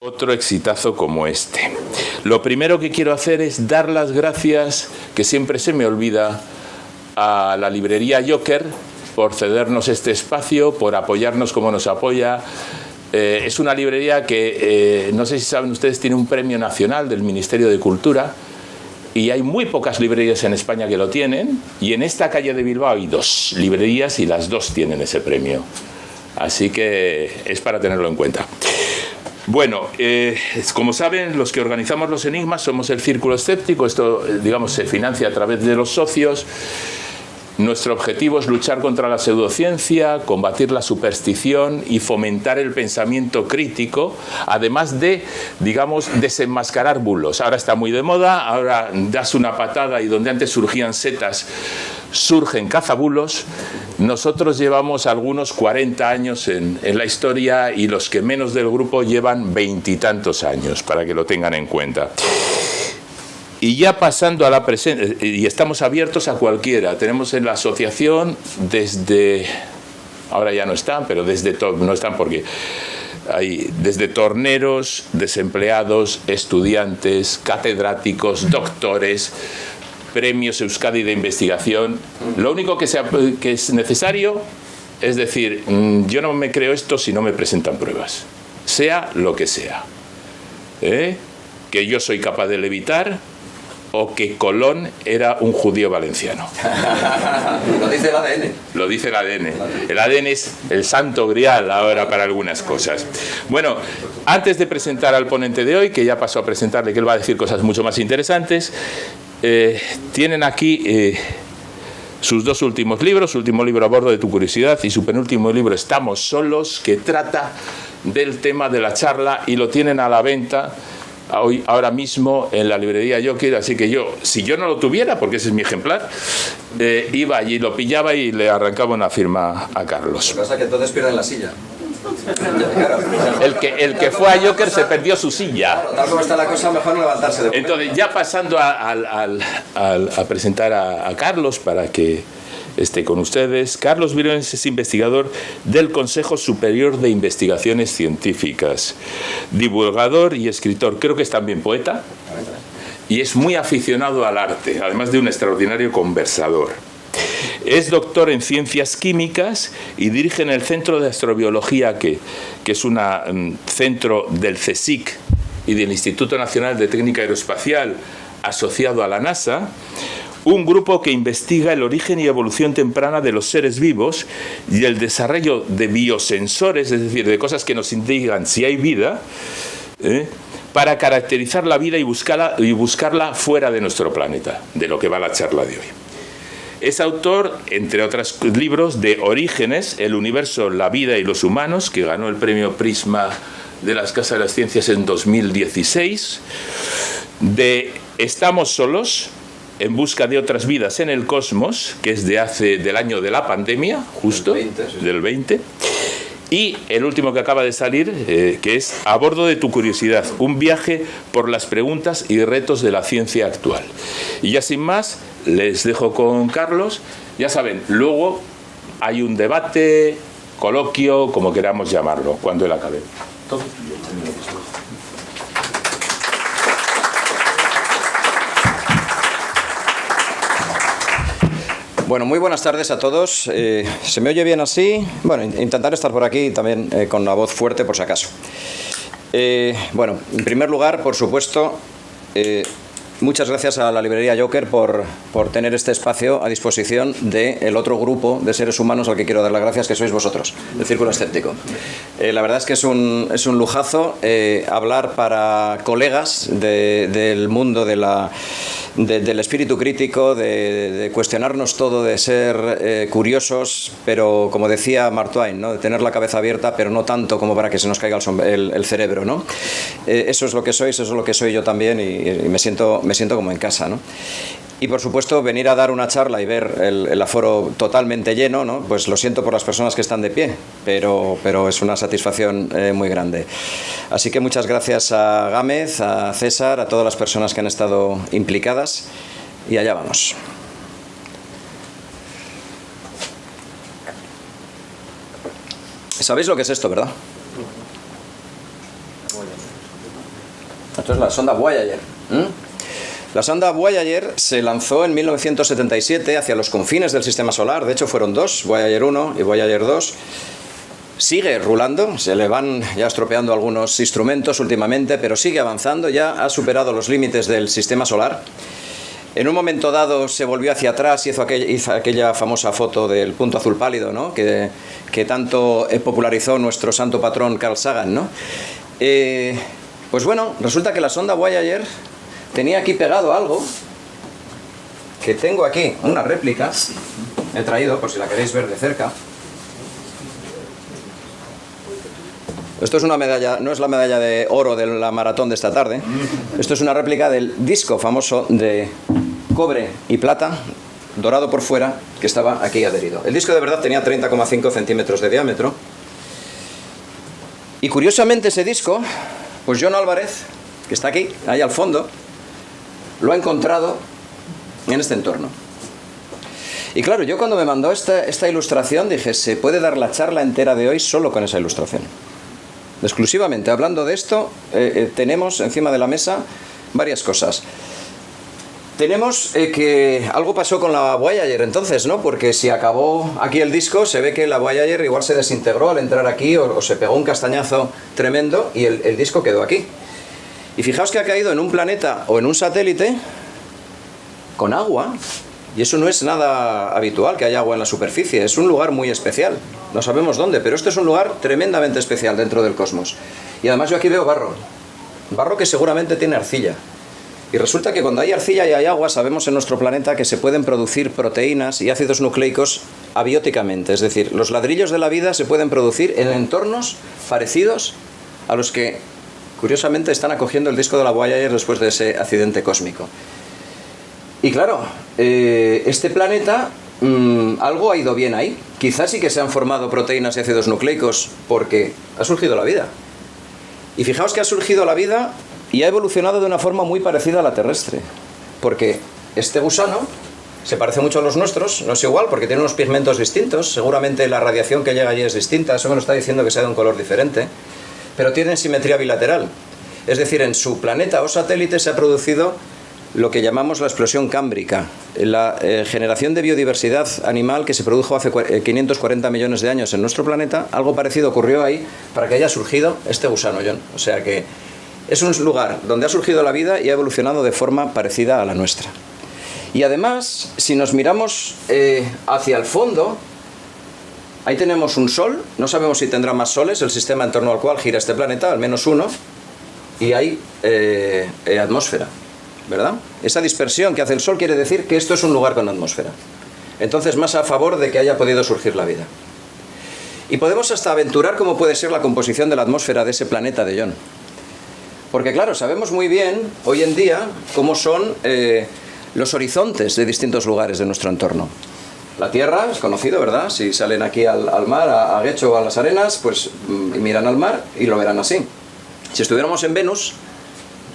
Otro exitazo como este. Lo primero que quiero hacer es dar las gracias, que siempre se me olvida, a la librería Joker por cedernos este espacio, por apoyarnos como nos apoya. Es una librería que, no sé si saben ustedes, tiene un premio nacional del Ministerio de Cultura y hay muy pocas librerías en España que lo tienen, y en esta calle de Bilbao hay 2 librerías y las 2 tienen ese premio. Así que es para tenerlo en cuenta. Bueno, como saben, los que organizamos los enigmas somos el Círculo Escéptico. Esto, digamos, se financia a través de los socios. Nuestro objetivo es luchar contra la pseudociencia, combatir la superstición y fomentar el pensamiento crítico, además de, digamos, desenmascarar bulos. Ahora está muy de moda, ahora das una patada y donde antes surgían setas, surgen cazabulos. Nosotros llevamos algunos 40 años en la historia y los que menos del grupo llevan 20 y tantos años, para que lo tengan en cuenta. Y ya pasando a la presencia, y estamos abiertos a cualquiera. Tenemos en la asociación desde, ahora ya no están, pero no están porque hay desde torneros, desempleados, estudiantes, catedráticos, doctores, premios Euskadi de investigación. Lo único que es necesario es decir, yo no me creo esto si no me presentan pruebas, sea lo que sea. Que yo soy capaz de levitar, o que Colón era un judío valenciano. Lo dice el ADN. Lo dice el ADN. El ADN es el santo grial ahora para algunas cosas. Bueno, antes de presentar al ponente de hoy, que ya pasó a presentarle, que él va a decir cosas mucho más interesantes, tienen aquí sus 2 últimos libros, su último libro A bordo de tu curiosidad y su penúltimo libro Estamos solos, que trata del tema de la charla, y lo tienen a la venta ahora mismo en la librería Joker. Así que yo, si yo no lo tuviera, porque ese es mi ejemplar, iba allí, lo pillaba y le arrancaba una firma a Carlos. Lo que pasa es que entonces pierden la silla. El que fue a Joker se perdió su silla. Claro, tal como está la cosa, mejor no levantarse de momento. Entonces, ya pasando a presentar a Carlos para que esté con ustedes. Carlos Briones es investigador del Consejo Superior de Investigaciones Científicas, divulgador y escritor. Creo que es también poeta y es muy aficionado al arte, además de un extraordinario conversador. Es doctor en Ciencias Químicas y dirige en el Centro de Astrobiología, que es un centro del CSIC y del Instituto Nacional de Técnica Aeroespacial asociado a la NASA, un grupo que investiga el origen y evolución temprana de los seres vivos y el desarrollo de biosensores, es decir, de cosas que nos indican si hay vida, para caracterizar la vida y buscarla fuera de nuestro planeta, de lo que va la charla de hoy. Es autor, entre otros libros, de Orígenes, el universo, la vida y los humanos, que ganó el premio Prisma de las Casas de las Ciencias en 2016, de Estamos solos, en busca de otras vidas en el cosmos, que es del año de la pandemia, justo, del 20, y el último que acaba de salir, que es A bordo de tu curiosidad, un viaje por las preguntas y retos de la ciencia actual. Y ya sin más, les dejo con Carlos. Ya saben, luego hay un debate, coloquio, como queramos llamarlo, cuando él acabe. ¿Todo? Bueno, muy buenas tardes a todos. ¿Se me oye bien así? Bueno, intentaré estar por aquí también con la voz fuerte por si acaso. Bueno, en primer lugar, por supuesto, muchas gracias a la librería Joker por tener este espacio a disposición del otro grupo de seres humanos al que quiero dar las gracias, que sois vosotros, el Círculo Escéptico. La verdad es que es un lujazo hablar para colegas del mundo del espíritu crítico, de cuestionarnos todo, de ser curiosos, pero como decía Mark Twain, ¿no? De tener la cabeza abierta, pero no tanto como para que se nos caiga el cerebro, ¿no? Eso es lo que sois, eso es lo que soy yo también, y me siento como en casa, ¿no? Y por supuesto, venir a dar una charla y ver el aforo totalmente lleno, ¿no? Pues lo siento por las personas que están de pie, pero es una satisfacción muy grande. Así que muchas gracias a Gámez, a César, a todas las personas que han estado implicadas, y allá vamos. ¿Sabéis lo que es esto, verdad? Esto es la sonda Voyager. La sonda Voyager se lanzó en 1977 hacia los confines del Sistema Solar. De hecho, fueron dos, Voyager 1 y Voyager 2. Sigue rulando, se le van ya estropeando algunos instrumentos últimamente, pero sigue avanzando, ya ha superado los límites del Sistema Solar. En un momento dado se volvió hacia atrás y hizo aquella famosa foto del punto azul pálido, ¿no? que tanto popularizó nuestro santo patrón Carl Sagan, ¿no? Pues bueno, resulta que la sonda Voyager tenía aquí pegado algo, que tengo aquí una réplica, he traído por si la queréis ver de cerca. Esto es una medalla, no es la medalla de oro de la maratón de esta tarde. Esto es una réplica del disco famoso de cobre y plata, dorado por fuera, que estaba aquí adherido. El disco de verdad tenía 30,5 centímetros de diámetro. Y curiosamente ese disco, pues John Álvarez, que está aquí, ahí al fondo, lo ha encontrado en este entorno. Y claro, yo cuando me mandó esta ilustración dije, se puede dar la charla entera de hoy solo con esa ilustración. Exclusivamente hablando de esto, tenemos encima de la mesa varias cosas. Tenemos que algo pasó con la Voyager entonces, ¿no? Porque si acabó aquí el disco, se ve que la Voyager igual se desintegró al entrar aquí o se pegó un castañazo tremendo y el disco quedó aquí. Y fijaos que ha caído en un planeta o en un satélite con agua. Y eso no es nada habitual, que haya agua en la superficie. Es un lugar muy especial. No sabemos dónde, pero este es un lugar tremendamente especial dentro del cosmos. Y además yo aquí veo barro. Barro que seguramente tiene arcilla. Y resulta que cuando hay arcilla y hay agua, sabemos en nuestro planeta que se pueden producir proteínas y ácidos nucleicos abióticamente. Es decir, los ladrillos de la vida se pueden producir en entornos parecidos a los que, curiosamente, están acogiendo el disco de la Voyager después de ese accidente cósmico. Y claro, este planeta, algo ha ido bien ahí. Quizás sí que se han formado proteínas y ácidos nucleicos porque ha surgido la vida. Y fijaos que ha surgido la vida y ha evolucionado de una forma muy parecida a la terrestre. Porque este gusano se parece mucho a los nuestros, no es igual porque tiene unos pigmentos distintos. Seguramente la radiación que llega allí es distinta, eso me lo está diciendo que sea de un color diferente. Pero tiene simetría bilateral. Es decir, en su planeta o satélite se ha producido lo que llamamos la explosión cámbrica, la generación de biodiversidad animal que se produjo hace 540 millones de años en nuestro planeta. Algo parecido ocurrió ahí para que haya surgido este gusano, John. O sea que es un lugar donde ha surgido la vida y ha evolucionado de forma parecida a la nuestra. Y además, si nos miramos hacia el fondo, ahí tenemos un sol. No sabemos si tendrá más soles el sistema en torno al cual gira este planeta, al menos uno, y hay atmósfera, ¿verdad? Esa dispersión que hace el Sol quiere decir que esto es un lugar con atmósfera. Entonces, más a favor de que haya podido surgir la vida. Y podemos hasta aventurar cómo puede ser la composición de la atmósfera de ese planeta de John. Porque claro, sabemos muy bien, hoy en día, cómo son los horizontes de distintos lugares de nuestro entorno. La Tierra es conocido, ¿verdad? Si salen aquí al mar, a Guecho o a las arenas, pues miran al mar y lo verán así. Si estuviéramos en Venus,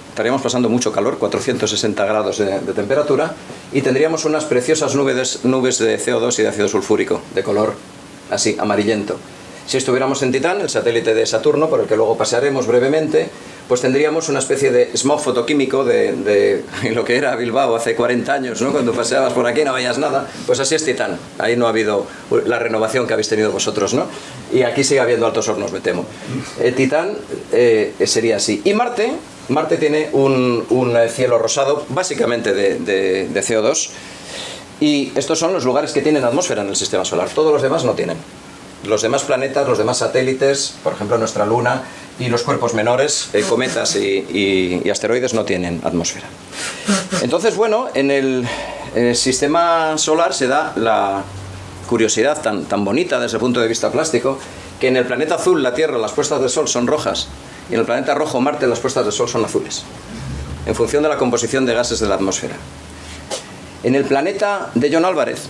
estaríamos pasando mucho calor, 460 grados de temperatura, y tendríamos unas preciosas nubes de CO2 y de ácido sulfúrico, de color así, amarillento. Si estuviéramos en Titán, el satélite de Saturno, por el que luego pasearemos brevemente, pues tendríamos una especie de smog fotoquímico de lo que era Bilbao hace 40 años, ¿no? Cuando paseabas por aquí no veías nada. Pues así es Titán. Ahí no ha habido la renovación que habéis tenido vosotros, ¿no? Y aquí sigue habiendo altos hornos, me temo. Titán sería así. Y Marte tiene un cielo rosado, básicamente de CO2. Y estos son los lugares que tienen atmósfera en el sistema solar. Todos los demás no tienen. Los demás planetas, los demás satélites, por ejemplo nuestra Luna y los cuerpos menores, cometas y asteroides no tienen atmósfera. Entonces, bueno, en el sistema solar se da la curiosidad tan bonita desde el punto de vista plástico, que en el planeta azul, la Tierra, las puestas de sol son rojas, y en el planeta rojo, Marte, las puestas de sol son azules, en función de la composición de gases de la atmósfera. En el planeta de John Álvarez,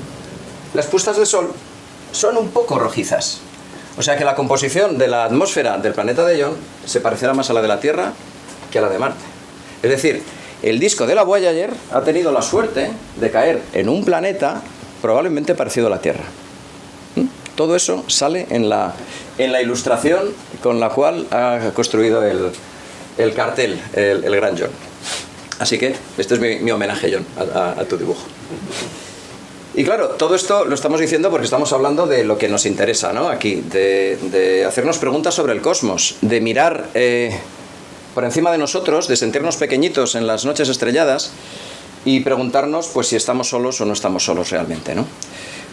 las puestas de sol son un poco rojizas. O sea que la composición de la atmósfera del planeta de John se parecerá más a la de la Tierra que a la de Marte. Es decir, el disco de la Voyager ha tenido la suerte de caer en un planeta probablemente parecido a la Tierra. Todo eso sale en la ilustración con la cual ha construido el cartel, el gran John. Así que este es mi homenaje, John, a tu dibujo. Y claro, todo esto lo estamos diciendo porque estamos hablando de lo que nos interesa, ¿no? Aquí, de hacernos preguntas sobre el cosmos, de mirar por encima de nosotros, de sentirnos pequeñitos en las noches estrelladas y preguntarnos pues si estamos solos o no estamos solos realmente, ¿no?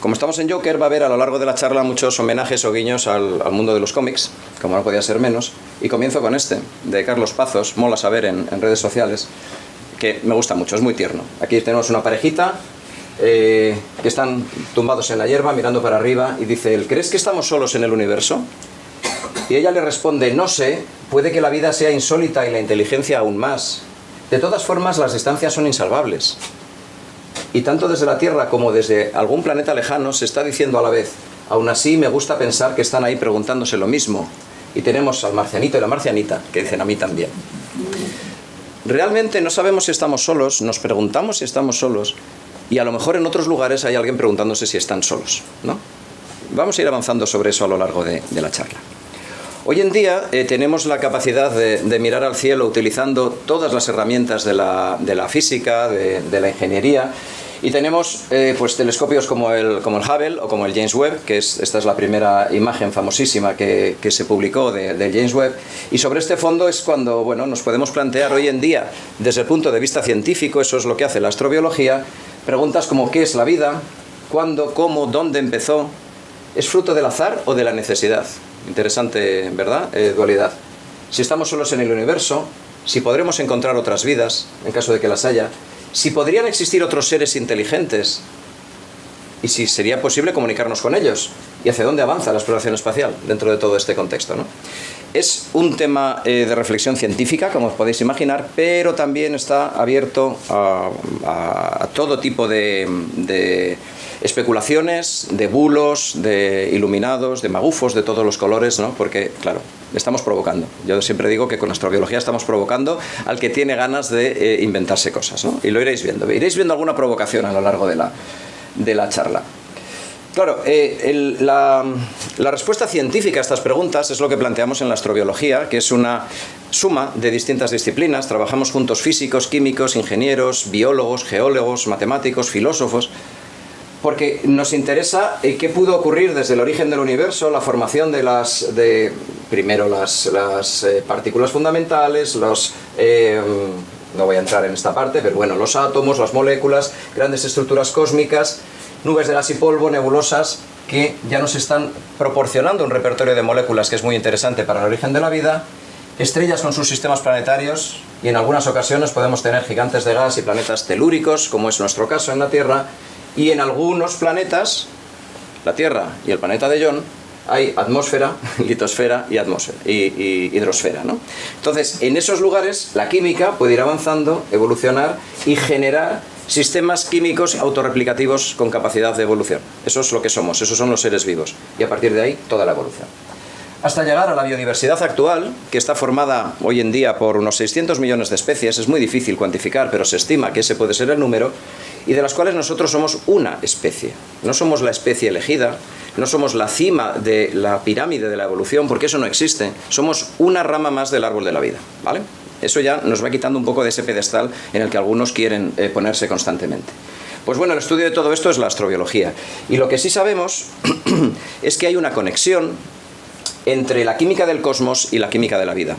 Como estamos en Joker, va a haber a lo largo de la charla muchos homenajes o guiños al mundo de los cómics, como no podía ser menos, y comienzo con este, de Carlos Pazos, mola saber en redes sociales, que me gusta mucho, es muy tierno. Aquí tenemos una parejita que están tumbados en la hierba mirando para arriba y dice él: ¿crees que estamos solos en el universo? Y ella le responde: no sé, puede que la vida sea insólita y la inteligencia aún más. De todas formas, las distancias son insalvables. Y tanto desde la Tierra como desde algún planeta lejano se está diciendo a la vez: aún así me gusta pensar que están ahí preguntándose lo mismo. Y tenemos al marcianito y la marcianita que dicen: a mí también. Realmente no sabemos si estamos solos, nos preguntamos si estamos solos, y a lo mejor en otros lugares hay alguien preguntándose si están solos, ¿no? Vamos a ir avanzando sobre eso a lo largo de la charla. Hoy en día tenemos la capacidad de mirar al cielo utilizando todas las herramientas de la física, de la ingeniería, y tenemos pues telescopios como el Hubble o como el James Webb, que esta es la primera imagen famosísima que se publicó de James Webb, y sobre este fondo es cuando, bueno, nos podemos plantear hoy en día, desde el punto de vista científico, eso es lo que hace la astrobiología, preguntas como ¿qué es la vida? ¿Cuándo? ¿Cómo? ¿Dónde empezó? ¿Es fruto del azar o de la necesidad? Interesante, ¿verdad? Dualidad. Si estamos solos en el universo, si podremos encontrar otras vidas, en caso de que las haya, si podrían existir otros seres inteligentes, y si sería posible comunicarnos con ellos, y hacia dónde avanza la exploración espacial dentro de todo este contexto, ¿no? Es un tema de reflexión científica, como os podéis imaginar, pero también está abierto a todo tipo de especulaciones, de bulos, de iluminados, de magufos de todos los colores, ¿no? Porque, claro, estamos provocando. Yo siempre digo que con astrobiología estamos provocando al que tiene ganas de inventarse cosas, ¿no? Y lo iréis viendo. Iréis viendo alguna provocación a lo largo de la charla. Claro, la respuesta científica a estas preguntas es lo que planteamos en la astrobiología, que es una suma de distintas disciplinas. Trabajamos juntos físicos, químicos, ingenieros, biólogos, geólogos, matemáticos, filósofos, porque nos interesa qué pudo ocurrir desde el origen del universo, la formación primero las partículas fundamentales, no voy a entrar en esta parte, pero bueno, los átomos, las moléculas, grandes estructuras cósmicas, nubes de gas y polvo, nebulosas, que ya nos están proporcionando un repertorio de moléculas que es muy interesante para el origen de la vida, estrellas con sus sistemas planetarios, y en algunas ocasiones podemos tener gigantes de gas y planetas telúricos, como es nuestro caso en la Tierra, y en algunos planetas, la Tierra y el planeta de John, hay atmósfera, litosfera y hidrosfera, ¿no? Entonces, en esos lugares la química puede ir avanzando, evolucionar y generar sistemas químicos autorreplicativos con capacidad de evolución. Eso es lo que somos, esos son los seres vivos. Y a partir de ahí, toda la evolución. Hasta llegar a la biodiversidad actual, que está formada hoy en día por unos 600 millones de especies, es muy difícil cuantificar, pero se estima que ese puede ser el número, y de las cuales nosotros somos una especie. No somos la especie elegida, no somos la cima de la pirámide de la evolución, porque eso no existe. Somos una rama más del árbol de la vida, ¿vale? Eso ya nos va quitando un poco de ese pedestal en el que algunos quieren ponerse constantemente. Pues bueno, el estudio de todo esto es la astrobiología. Y lo que sí sabemos es que hay una conexión entre la química del cosmos y la química de la vida.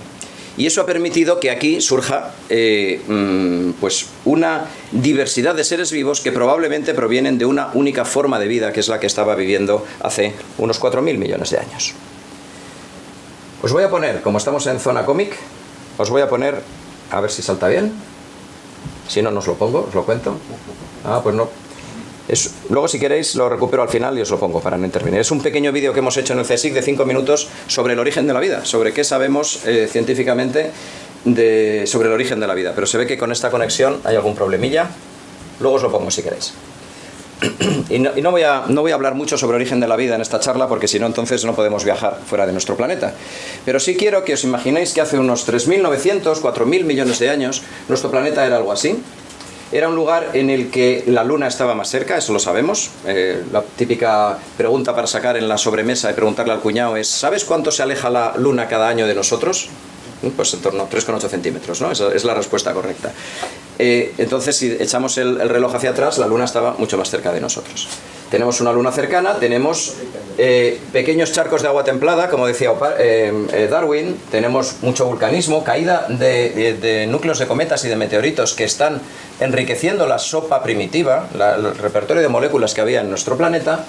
Y eso ha permitido que aquí surja pues una diversidad de seres vivos que probablemente provienen de una única forma de vida, que es la que estaba viviendo hace unos 4.000 millones de años. Os voy a poner, como estamos en zona cómic, os voy a poner, a ver si salta bien. Si no, no os lo pongo, os lo cuento. Ah, pues no. Luego, si queréis, lo recupero al final y os lo pongo para no intervenir. Es un pequeño vídeo que hemos hecho en el CSIC de 5 minutos sobre el origen de la vida, sobre qué sabemos científicamente sobre el origen de la vida. Pero se ve que con esta conexión hay algún problemilla. Luego os lo pongo si queréis. Y no voy a hablar mucho sobre el origen de la vida en esta charla, porque si no, entonces no podemos viajar fuera de nuestro planeta. Pero sí quiero que os imaginéis que hace unos 3.900, 4.000 millones de años, nuestro planeta era algo así. Era un lugar en el que la Luna estaba más cerca, eso lo sabemos. La típica pregunta para sacar en la sobremesa y preguntarle al cuñado es: ¿sabes cuánto se aleja la Luna cada año de nosotros? Pues en torno a 3,8 centímetros, ¿no? Esa es la respuesta correcta. Entonces, si echamos el reloj hacia atrás, la Luna estaba mucho más cerca de nosotros. Tenemos una Luna cercana, tenemos pequeños charcos de agua templada, como decía Darwin, tenemos mucho vulcanismo, caída de núcleos de cometas y de meteoritos que están enriqueciendo la sopa primitiva, el repertorio de moléculas que había en nuestro planeta,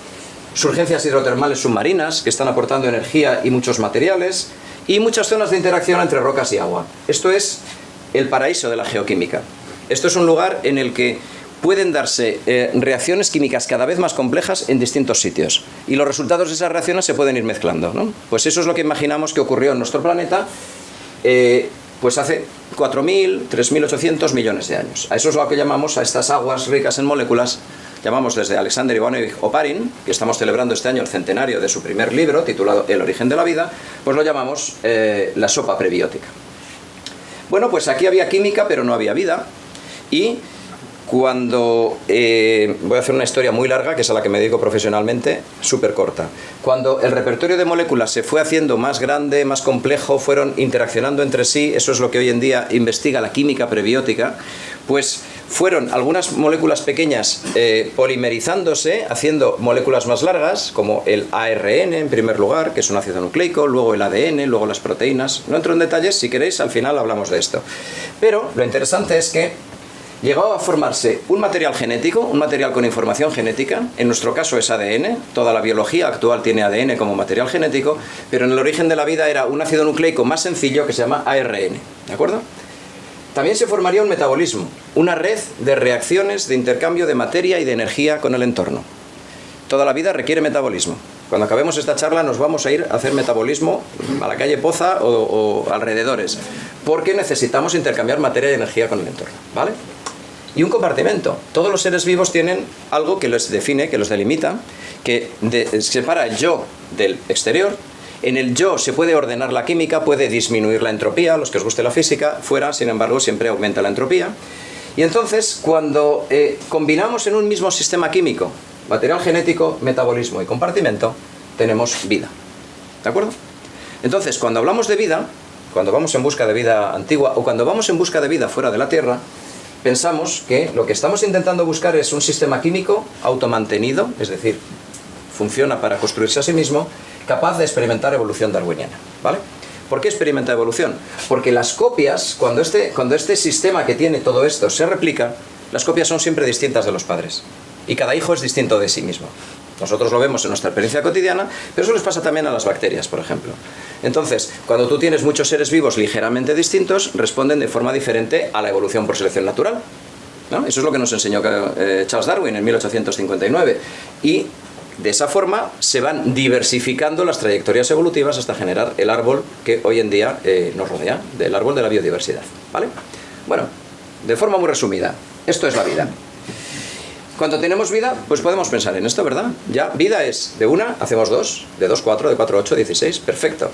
surgencias hidrotermales submarinas que están aportando energía y muchos materiales, y muchas zonas de interacción entre rocas y agua. Esto es el paraíso de la geoquímica. Esto es un lugar en el que pueden darse reacciones químicas cada vez más complejas en distintos sitios. Y los resultados de esas reacciones se pueden ir mezclando, ¿no? Pues eso es lo que imaginamos que ocurrió en nuestro planeta pues hace 4.000, 3.800 millones de años. A eso es lo que llamamos, a estas aguas ricas en moléculas, llamamos desde Alexander Ivanovich Oparin, que estamos celebrando este año el centenario de su primer libro, titulado El origen de la vida, pues lo llamamos la sopa prebiótica. Bueno, pues aquí había química, pero no había vida, y cuando, voy a hacer una historia muy larga, que es a la que me dedico profesionalmente, súper corta. Cuando el repertorio de moléculas se fue haciendo más grande, más complejo, fueron interaccionando entre sí, eso es lo que hoy en día investiga la química prebiótica, pues fueron algunas moléculas pequeñas polimerizándose, haciendo moléculas más largas, como el ARN en primer lugar, que es un ácido nucleico, luego el ADN, luego las proteínas. No entro en detalles, si queréis, al final hablamos de esto. Pero lo interesante es que llegó a formarse un material genético, un material con información genética, en nuestro caso es ADN, toda la biología actual tiene ADN como material genético, pero en el origen de la vida era un ácido nucleico más sencillo que se llama ARN, ¿de acuerdo? También se formaría un metabolismo, una red de reacciones de intercambio de materia y de energía con el entorno. Toda la vida requiere metabolismo. Cuando acabemos esta charla nos vamos a ir a hacer metabolismo a la calle Poza o alrededores, porque necesitamos intercambiar materia y energía con el entorno, ¿vale? Y un compartimento. Todos los seres vivos tienen algo que los define, que los delimita, que separa el yo del exterior. En el yo se puede ordenar la química, puede disminuir la entropía, a los que os guste la física, fuera, sin embargo, siempre aumenta la entropía. Y entonces, cuando combinamos en un mismo sistema químico, material genético, metabolismo y compartimento, tenemos vida. ¿De acuerdo? Entonces, cuando hablamos de vida, cuando vamos en busca de vida antigua o cuando vamos en busca de vida fuera de la Tierra, pensamos que lo que estamos intentando buscar es un sistema químico automantenido, es decir, funciona para construirse a sí mismo, capaz de experimentar evolución darwiniana, ¿vale? ¿Por qué experimenta evolución? Porque las copias, cuando este sistema que tiene todo esto se replica, las copias son siempre distintas de los padres. Y cada hijo es distinto de sí mismo. Nosotros lo vemos en nuestra experiencia cotidiana, pero eso les pasa también a las bacterias, por ejemplo. Entonces, cuando tú tienes muchos seres vivos ligeramente distintos, responden de forma diferente a la evolución por selección natural, ¿no? Eso es lo que nos enseñó Charles Darwin en 1859. Y de esa forma se van diversificando las trayectorias evolutivas hasta generar el árbol que hoy en día nos rodea, del árbol de la biodiversidad, ¿vale? Bueno, de forma muy resumida, esto es la vida. Cuando tenemos vida, pues podemos pensar en esto, ¿verdad? Ya, vida es de una, hacemos dos, de 2, 4, de 4, 8, 16, perfecto.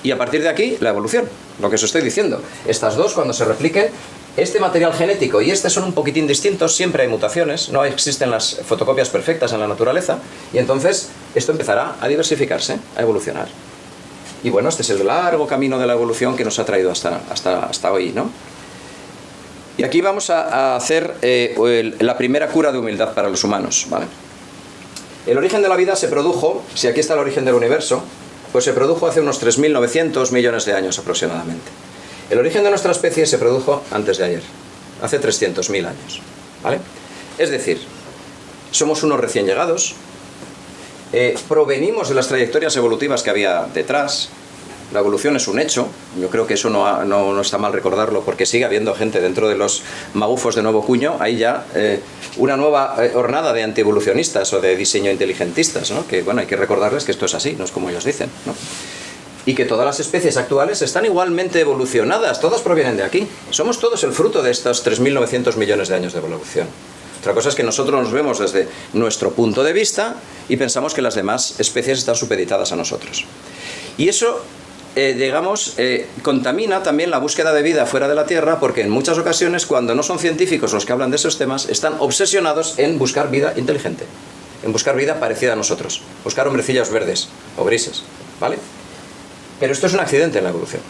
Y a partir de aquí, la evolución, lo que os estoy diciendo. Estas dos, cuando se repliquen, este material genético y este son un poquitín distintos, siempre hay mutaciones, no existen las fotocopias perfectas en la naturaleza, y entonces esto empezará a diversificarse, a evolucionar. Y bueno, este es el largo camino de la evolución que nos ha traído hasta hoy, ¿no? Y aquí vamos a hacer la primera cura de humildad para los humanos, ¿vale? El origen de la vida se produjo, si aquí está el origen del universo, pues se produjo hace unos 3.900 millones de años aproximadamente. El origen de nuestra especie se produjo antes de ayer, hace 300.000 años, ¿vale? Es decir, somos unos recién llegados, provenimos de las trayectorias evolutivas que había detrás. La evolución es un hecho, yo creo que eso no está mal recordarlo, porque sigue habiendo gente dentro de los magufos de nuevo cuño, hay ya una nueva hornada de antievolucionistas o de diseño inteligentistas, ¿no? Que bueno, hay que recordarles que esto es así, no es como ellos dicen, ¿no? Y que todas las especies actuales están igualmente evolucionadas, todas provienen de aquí. Somos todos el fruto de estos 3.900 millones de años de evolución. Otra cosa es que nosotros nos vemos desde nuestro punto de vista y pensamos que las demás especies están supeditadas a nosotros. Y eso contamina también la búsqueda de vida fuera de la Tierra, porque en muchas ocasiones, cuando no son científicos los que hablan de esos temas, están obsesionados en buscar vida inteligente, en buscar vida parecida a nosotros, buscar hombrecillos verdes o grises, ¿vale? Pero esto es un accidente en la evolución.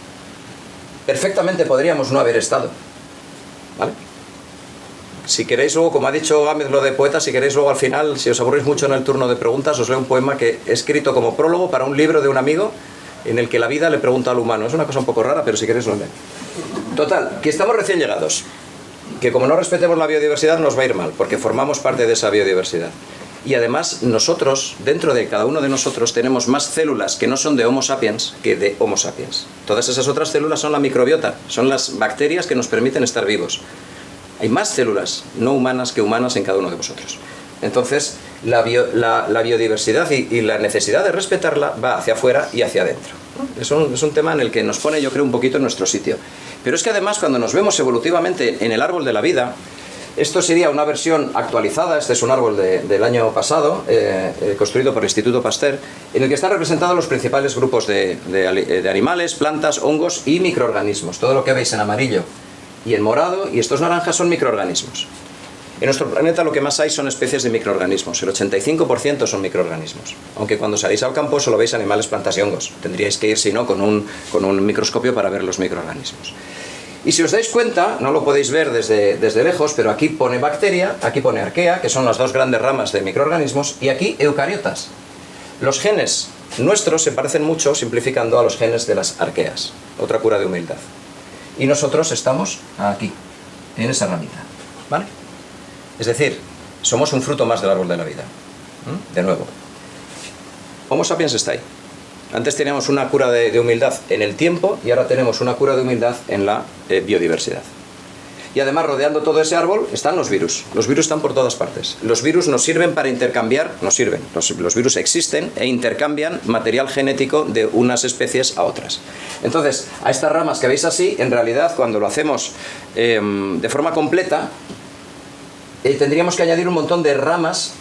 perfectamente podríamos no haber estado. ¿Vale? Si queréis luego, como ha dicho Gámez lo de poeta, si queréis luego al final, si os aburrís mucho en el turno de preguntas, os leo un poema que he escrito como prólogo para un libro de un amigo en el que la vida le pregunta al humano. Es una cosa un poco rara, pero si queréis lo leo. Total, que estamos recién llegados. Que como no respetemos la biodiversidad nos va a ir mal, porque formamos parte de esa biodiversidad. Y además nosotros, dentro de cada uno de nosotros, tenemos más células que no son de Homo sapiens que de Homo sapiens. Todas esas otras células son la microbiota, son las bacterias que nos permiten estar vivos. Hay más células no humanas que humanas en cada uno de vosotros. Entonces, la biodiversidad y la necesidad de respetarla va hacia afuera y hacia adentro. Es un tema en el que nos pone, yo creo, un poquito en nuestro sitio. Pero es que además, cuando nos vemos evolutivamente en el árbol de la vida, esto sería una versión actualizada, este es un árbol del año pasado, construido por el Instituto Pasteur, en el que están representados los principales grupos de animales, plantas, hongos y microorganismos. Todo lo que veis en amarillo y en morado y estos naranjas son microorganismos. En nuestro planeta lo que más hay son especies de microorganismos, el 85% son microorganismos. Aunque cuando salís al campo solo veis animales, plantas y hongos. Tendríais que ir, si no, con un microscopio para ver los microorganismos. Y si os dais cuenta, no lo podéis ver desde lejos, pero aquí pone bacteria, aquí pone arquea, que son las dos grandes ramas de microorganismos, y aquí eucariotas. Los genes nuestros se parecen mucho, simplificando, a los genes de las arqueas. Otra cura de humildad. Y nosotros estamos aquí, en esa ramita. ¿Vale? Es decir, somos un fruto más del árbol de la vida. De nuevo. Homo sapiens está ahí. Antes teníamos una cura de humildad en el tiempo y ahora tenemos una cura de humildad en la biodiversidad. Y además, rodeando todo ese árbol están los virus. Los virus están por todas partes. Los virus nos sirven para intercambiar, nos sirven. Los virus existen e intercambian material genético de unas especies a otras. Entonces, a estas ramas que veis así, en realidad, cuando lo hacemos de forma completa, tendríamos que añadir un montón de ramas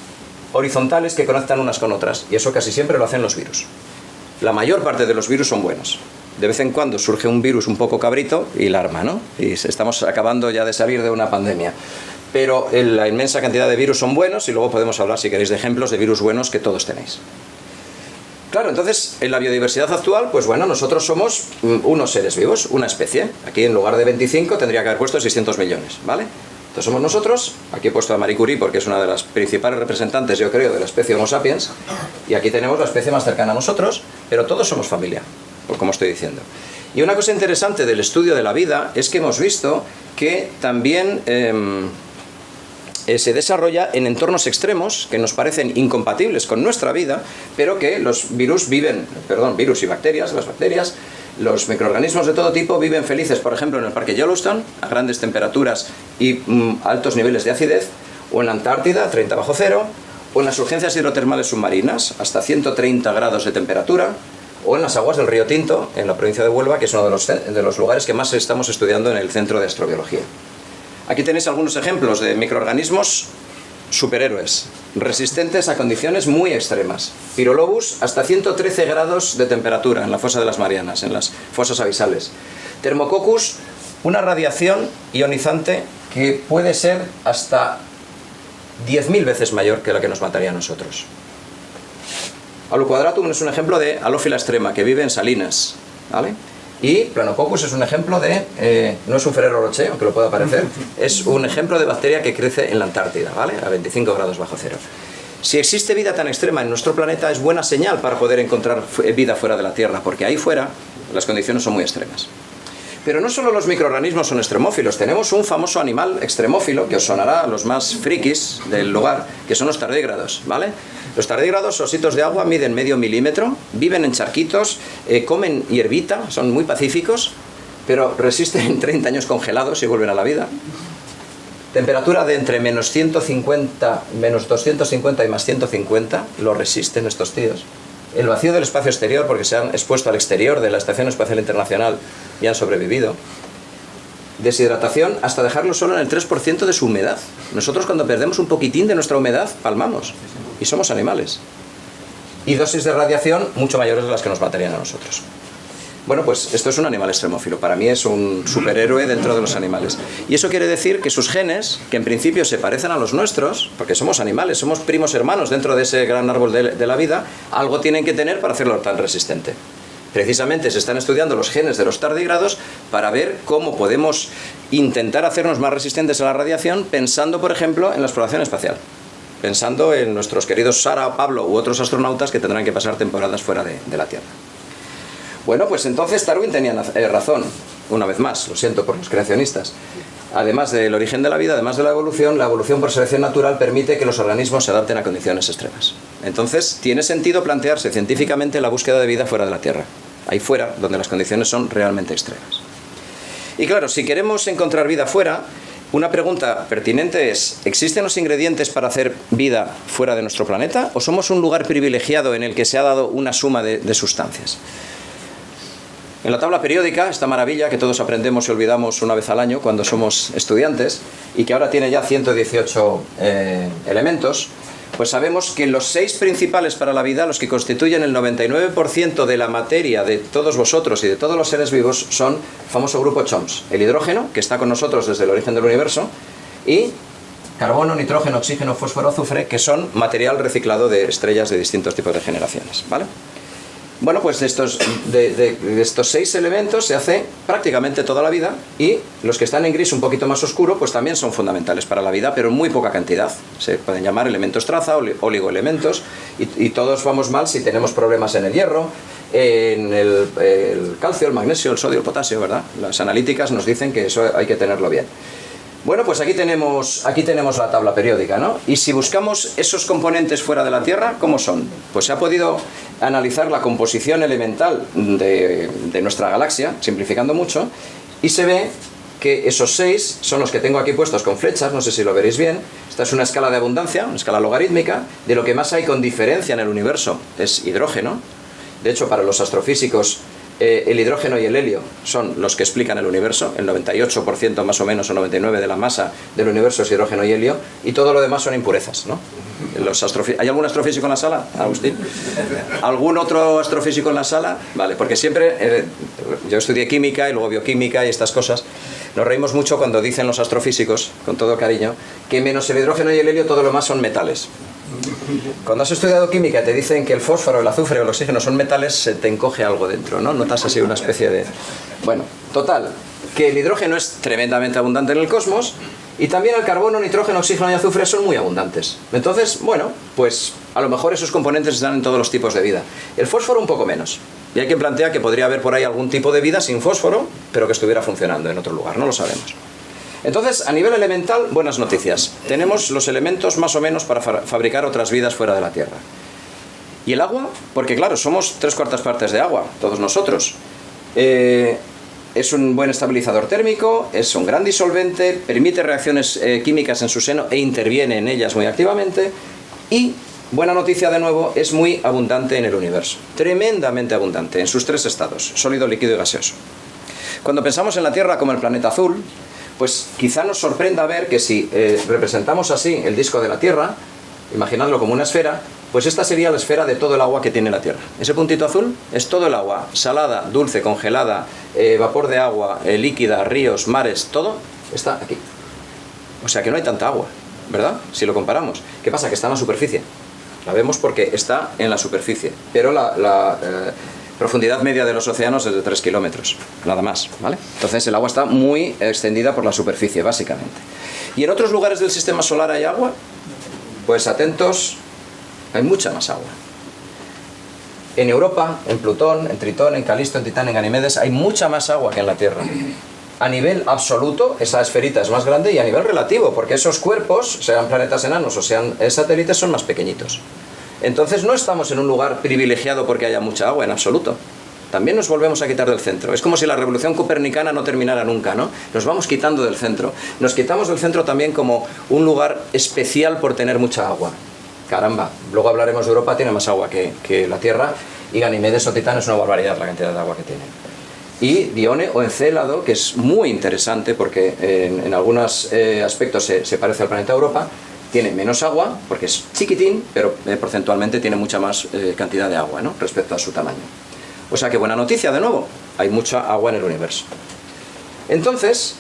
horizontales que conectan unas con otras. Y eso casi siempre lo hacen los virus. La mayor parte de los virus son buenos. De vez en cuando surge un virus un poco cabrito y la arma, ¿no? Y estamos acabando ya de salir de una pandemia. Pero la inmensa cantidad de virus son buenos y luego podemos hablar, si queréis, de ejemplos de virus buenos que todos tenéis. Claro, entonces, en la biodiversidad actual, pues bueno, nosotros somos unos seres vivos, una especie. Aquí en lugar de 25 tendría que haber puesto 600 millones, ¿vale? Entonces somos nosotros, aquí he puesto a Marie Curie porque es una de las principales representantes, yo creo, de la especie Homo sapiens, y aquí tenemos la especie más cercana a nosotros, pero todos somos familia, como estoy diciendo. Y una cosa interesante del estudio de la vida es que hemos visto que también se desarrolla en entornos extremos que nos parecen incompatibles con nuestra vida, pero que los virus y bacterias, las bacterias, los microorganismos de todo tipo viven felices, por ejemplo, en el Parque Yellowstone, a grandes temperaturas y altos niveles de acidez, o en la Antártida, a 30 bajo cero, o en las urgencias hidrotermales submarinas, hasta 130 grados de temperatura, o en las aguas del río Tinto, en la provincia de Huelva, que es uno de los lugares que más estamos estudiando en el Centro de Astrobiología. Aquí tenéis algunos ejemplos de microorganismos superhéroes, resistentes a condiciones muy extremas. Pyrolobus, hasta 113 grados de temperatura en la fosa de las Marianas, en las fosas abisales. Thermococcus, una radiación ionizante que puede ser hasta 10.000 veces mayor que la que nos mataría a nosotros. Haloquadratum es un ejemplo de halófila extrema que vive en salinas, ¿vale? Y Planococcus es un ejemplo no es un Ferrero Rocher, aunque lo pueda parecer, es un ejemplo de bacteria que crece en la Antártida, ¿vale? A 25 grados bajo cero. Si existe vida tan extrema en nuestro planeta, es buena señal para poder encontrar vida fuera de la Tierra, porque ahí fuera las condiciones son muy extremas. Pero no solo los microorganismos son extremófilos, tenemos un famoso animal extremófilo que os sonará a los más frikis del lugar, que son los tardígrados, ¿vale? Los tardígrados, ositos de agua, miden medio milímetro, viven en charquitos, comen hierbita, son muy pacíficos, pero resisten 30 años congelados y vuelven a la vida. Temperatura de entre menos 150, menos 250 y más 150, lo resisten estos tíos. El vacío del espacio exterior, porque se han expuesto al exterior de la Estación Espacial Internacional y han sobrevivido. Deshidratación hasta dejarlo solo en el 3% de su humedad. Nosotros cuando perdemos un poquitín de nuestra humedad, palmamos. Y somos animales. Y dosis de radiación mucho mayores de las que nos matarían a nosotros. Bueno, pues esto es un animal extremófilo. Para mí es un superhéroe dentro de los animales. Y eso quiere decir que sus genes, que en principio se parecen a los nuestros, porque somos animales, somos primos hermanos dentro de ese gran árbol de la vida, algo tienen que tener para hacerlo tan resistente. Precisamente se están estudiando los genes de los tardígrados para ver cómo podemos intentar hacernos más resistentes a la radiación, pensando, por ejemplo, en la exploración espacial. Pensando en nuestros queridos Sara, Pablo u otros astronautas que tendrán que pasar temporadas fuera de la Tierra. Bueno, pues entonces Darwin tenía razón, una vez más, lo siento por los creacionistas. Además del origen de la vida, además de la evolución por selección natural permite que los organismos se adapten a condiciones extremas. Entonces, tiene sentido plantearse científicamente la búsqueda de vida fuera de la Tierra, ahí fuera, donde las condiciones son realmente extremas. Y claro, si queremos encontrar vida fuera, una pregunta pertinente es: ¿existen los ingredientes para hacer vida fuera de nuestro planeta? ¿O somos un lugar privilegiado en el que se ha dado una suma de sustancias? En la tabla periódica, esta maravilla que todos aprendemos y olvidamos una vez al año cuando somos estudiantes, y que ahora tiene ya 118 elementos, pues sabemos que los 6 principales para la vida, los que constituyen el 99% de la materia de todos vosotros y de todos los seres vivos, son el famoso grupo CHOMS: el hidrógeno, que está con nosotros desde el origen del universo, y carbono, nitrógeno, oxígeno, fósforo, azufre, que son material reciclado de estrellas de distintos tipos de generaciones, ¿vale? Bueno, pues de estos 6 elementos se hace prácticamente toda la vida, y los que están en gris un poquito más oscuro pues también son fundamentales para la vida, pero en muy poca cantidad. Se pueden llamar elementos traza, oligoelementos, y todos vamos mal si tenemos problemas en el hierro, en el calcio, el magnesio, el sodio, el potasio, ¿verdad? Las analíticas nos dicen que eso hay que tenerlo bien. Bueno, pues aquí tenemos la tabla periódica, ¿no? Y si buscamos esos componentes fuera de la Tierra, ¿cómo son? Pues se ha podido analizar la composición elemental de nuestra galaxia, simplificando mucho, y se ve que esos 6 son los que tengo aquí puestos con flechas, no sé si lo veréis bien. Esta es una escala de abundancia, una escala logarítmica, de lo que más hay con diferencia en el universo es hidrógeno. De hecho, para los astrofísicos, el hidrógeno y el helio son los que explican el universo. El 98% más o menos, o 99% de la masa del universo es hidrógeno y helio, y todo lo demás son impurezas, ¿no? ¿Hay algún astrofísico en la sala, Agustín? ¿Algún otro astrofísico en la sala? Vale, porque siempre, yo estudié química y luego bioquímica y estas cosas. Nos reímos mucho cuando dicen los astrofísicos, con todo cariño, que menos el hidrógeno y el helio todo lo demás son metales. Cuando has estudiado química te dicen que el fósforo, el azufre o el oxígeno son metales, se te encoge algo dentro, ¿no? Notas así una especie de... Bueno, total, que el hidrógeno es tremendamente abundante en el cosmos, y también el carbono, nitrógeno, oxígeno y azufre son muy abundantes. Entonces, bueno, pues a lo mejor esos componentes están en todos los tipos de vida. El fósforo un poco menos. Y hay quien plantea que podría haber por ahí algún tipo de vida sin fósforo, pero que estuviera funcionando en otro lugar, no lo sabemos. Entonces, a nivel elemental, buenas noticias. Tenemos los elementos más o menos para fabricar otras vidas fuera de la Tierra. ¿Y el agua? Porque claro, somos 3/4 partes de agua, todos nosotros. Es un buen estabilizador térmico, es un gran disolvente, permite reacciones químicas en su seno e interviene en ellas muy activamente. Y, buena noticia de nuevo, es muy abundante en el universo. Tremendamente abundante, en sus 3 estados, sólido, líquido y gaseoso. Cuando pensamos en la Tierra como el planeta azul, pues quizá nos sorprenda ver que si representamos así el disco de la Tierra, imaginadlo como una esfera, pues esta sería la esfera de todo el agua que tiene la Tierra. Ese puntito azul es todo el agua, salada, dulce, congelada, vapor de agua, líquida, ríos, mares, todo está aquí. O sea que no hay tanta agua, ¿verdad? Si lo comparamos. ¿Qué pasa? Que está en la superficie. La vemos porque está en la superficie, pero la profundidad media de los océanos es de 3 kilómetros, nada más, ¿vale? Entonces el agua está muy extendida por la superficie, básicamente. ¿Y en otros lugares del sistema solar hay agua? Pues atentos, hay mucha más agua. En Europa, en Plutón, en Tritón, en Calisto, en Titán, en Ganimedes, hay mucha más agua que en la Tierra. A nivel absoluto, esa esferita es más grande, y a nivel relativo, porque esos cuerpos, sean planetas enanos o sean satélites, son más pequeñitos. Entonces no estamos en un lugar privilegiado porque haya mucha agua, en absoluto. También nos volvemos a quitar del centro. Es como si la revolución copernicana no terminara nunca, ¿no? Nos vamos quitando del centro. Nos quitamos del centro también como un lugar especial por tener mucha agua. Caramba, luego hablaremos de Europa, tiene más agua que la Tierra, y Ganimedes o Titán es una barbaridad la cantidad de agua que tiene. Y Dione o Encélado, que es muy interesante porque en algunos aspectos se parece al planeta Europa, tiene menos agua, porque es chiquitín, pero porcentualmente tiene mucha más cantidad de agua, ¿no?, respecto a su tamaño. O sea que buena noticia de nuevo, hay mucha agua en el universo. Entonces,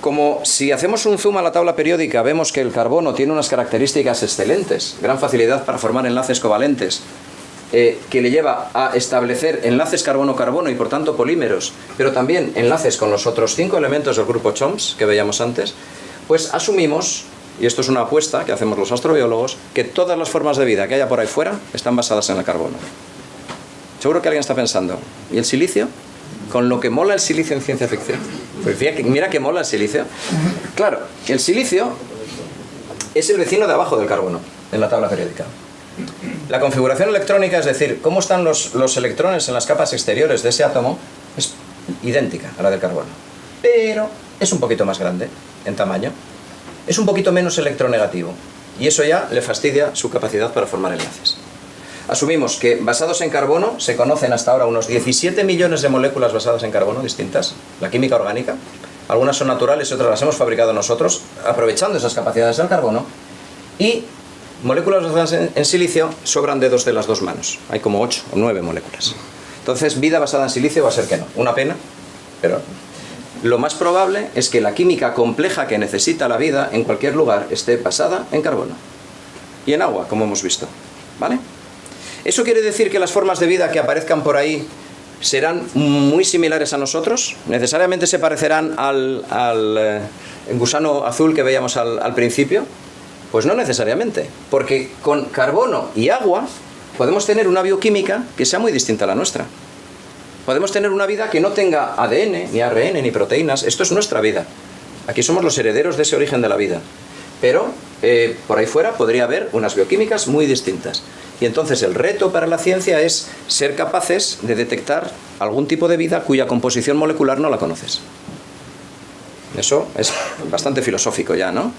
como si hacemos un zoom a la tabla periódica, vemos que el carbono tiene unas características excelentes, gran facilidad para formar enlaces covalentes, que le lleva a establecer enlaces carbono-carbono y por tanto polímeros, pero también enlaces con los otros 5 elementos del grupo CHOMS que veíamos antes, pues asumimos, y esto es una apuesta que hacemos los astrobiólogos, que todas las formas de vida que haya por ahí fuera están basadas en el carbono. Seguro que alguien está pensando, ¿y el silicio? Con lo que mola el silicio en ciencia ficción. Pues mira que mola el silicio. Claro, el silicio es el vecino de abajo del carbono en la tabla periódica. La configuración electrónica, es decir, cómo están los electrones en las capas exteriores de ese átomo, es idéntica a la del carbono. Pero es un poquito más grande en tamaño, es un poquito menos electronegativo, y eso ya le fastidia su capacidad para formar enlaces. Asumimos que basados en carbono se conocen hasta ahora unos 17 millones de moléculas basadas en carbono distintas, la química orgánica. Algunas son naturales y otras las hemos fabricado nosotros, aprovechando esas capacidades del carbono. Y moléculas basadas en silicio sobran dedos de las dos manos. Hay como 8 o 9 moléculas. Entonces, vida basada en silicio va a ser que no. Una pena, pero lo más probable es que la química compleja que necesita la vida en cualquier lugar esté basada en carbono. Y en agua, como hemos visto. ¿Vale? ¿Eso quiere decir que las formas de vida que aparezcan por ahí serán muy similares a nosotros? ¿Necesariamente se parecerán al gusano azul que veíamos al principio? Pues no necesariamente, porque con carbono y agua podemos tener una bioquímica que sea muy distinta a la nuestra. Podemos tener una vida que no tenga ADN, ni ARN, ni proteínas. Esto es nuestra vida. Aquí somos los herederos de ese origen de la vida. Pero por ahí fuera podría haber unas bioquímicas muy distintas. Y entonces el reto para la ciencia es ser capaces de detectar algún tipo de vida cuya composición molecular no la conoces. Eso es bastante filosófico ya, ¿no?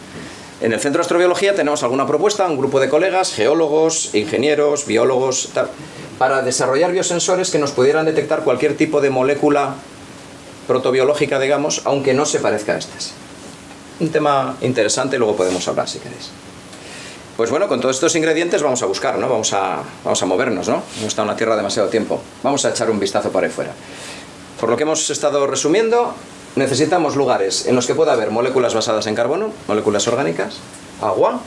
En el Centro de Astrobiología tenemos alguna propuesta, un grupo de colegas, geólogos, ingenieros, biólogos, tal, para desarrollar biosensores que nos pudieran detectar cualquier tipo de molécula protobiológica, digamos, aunque no se parezca a estas. Un tema interesante, luego podemos hablar si queréis. Pues bueno, con todos estos ingredientes vamos a buscar, ¿no? Vamos a movernos, ¿no? Hemos estado en la Tierra demasiado tiempo. Vamos a echar un vistazo por ahí fuera. Por lo que hemos estado resumiendo, necesitamos lugares en los que pueda haber moléculas basadas en carbono, moléculas orgánicas, agua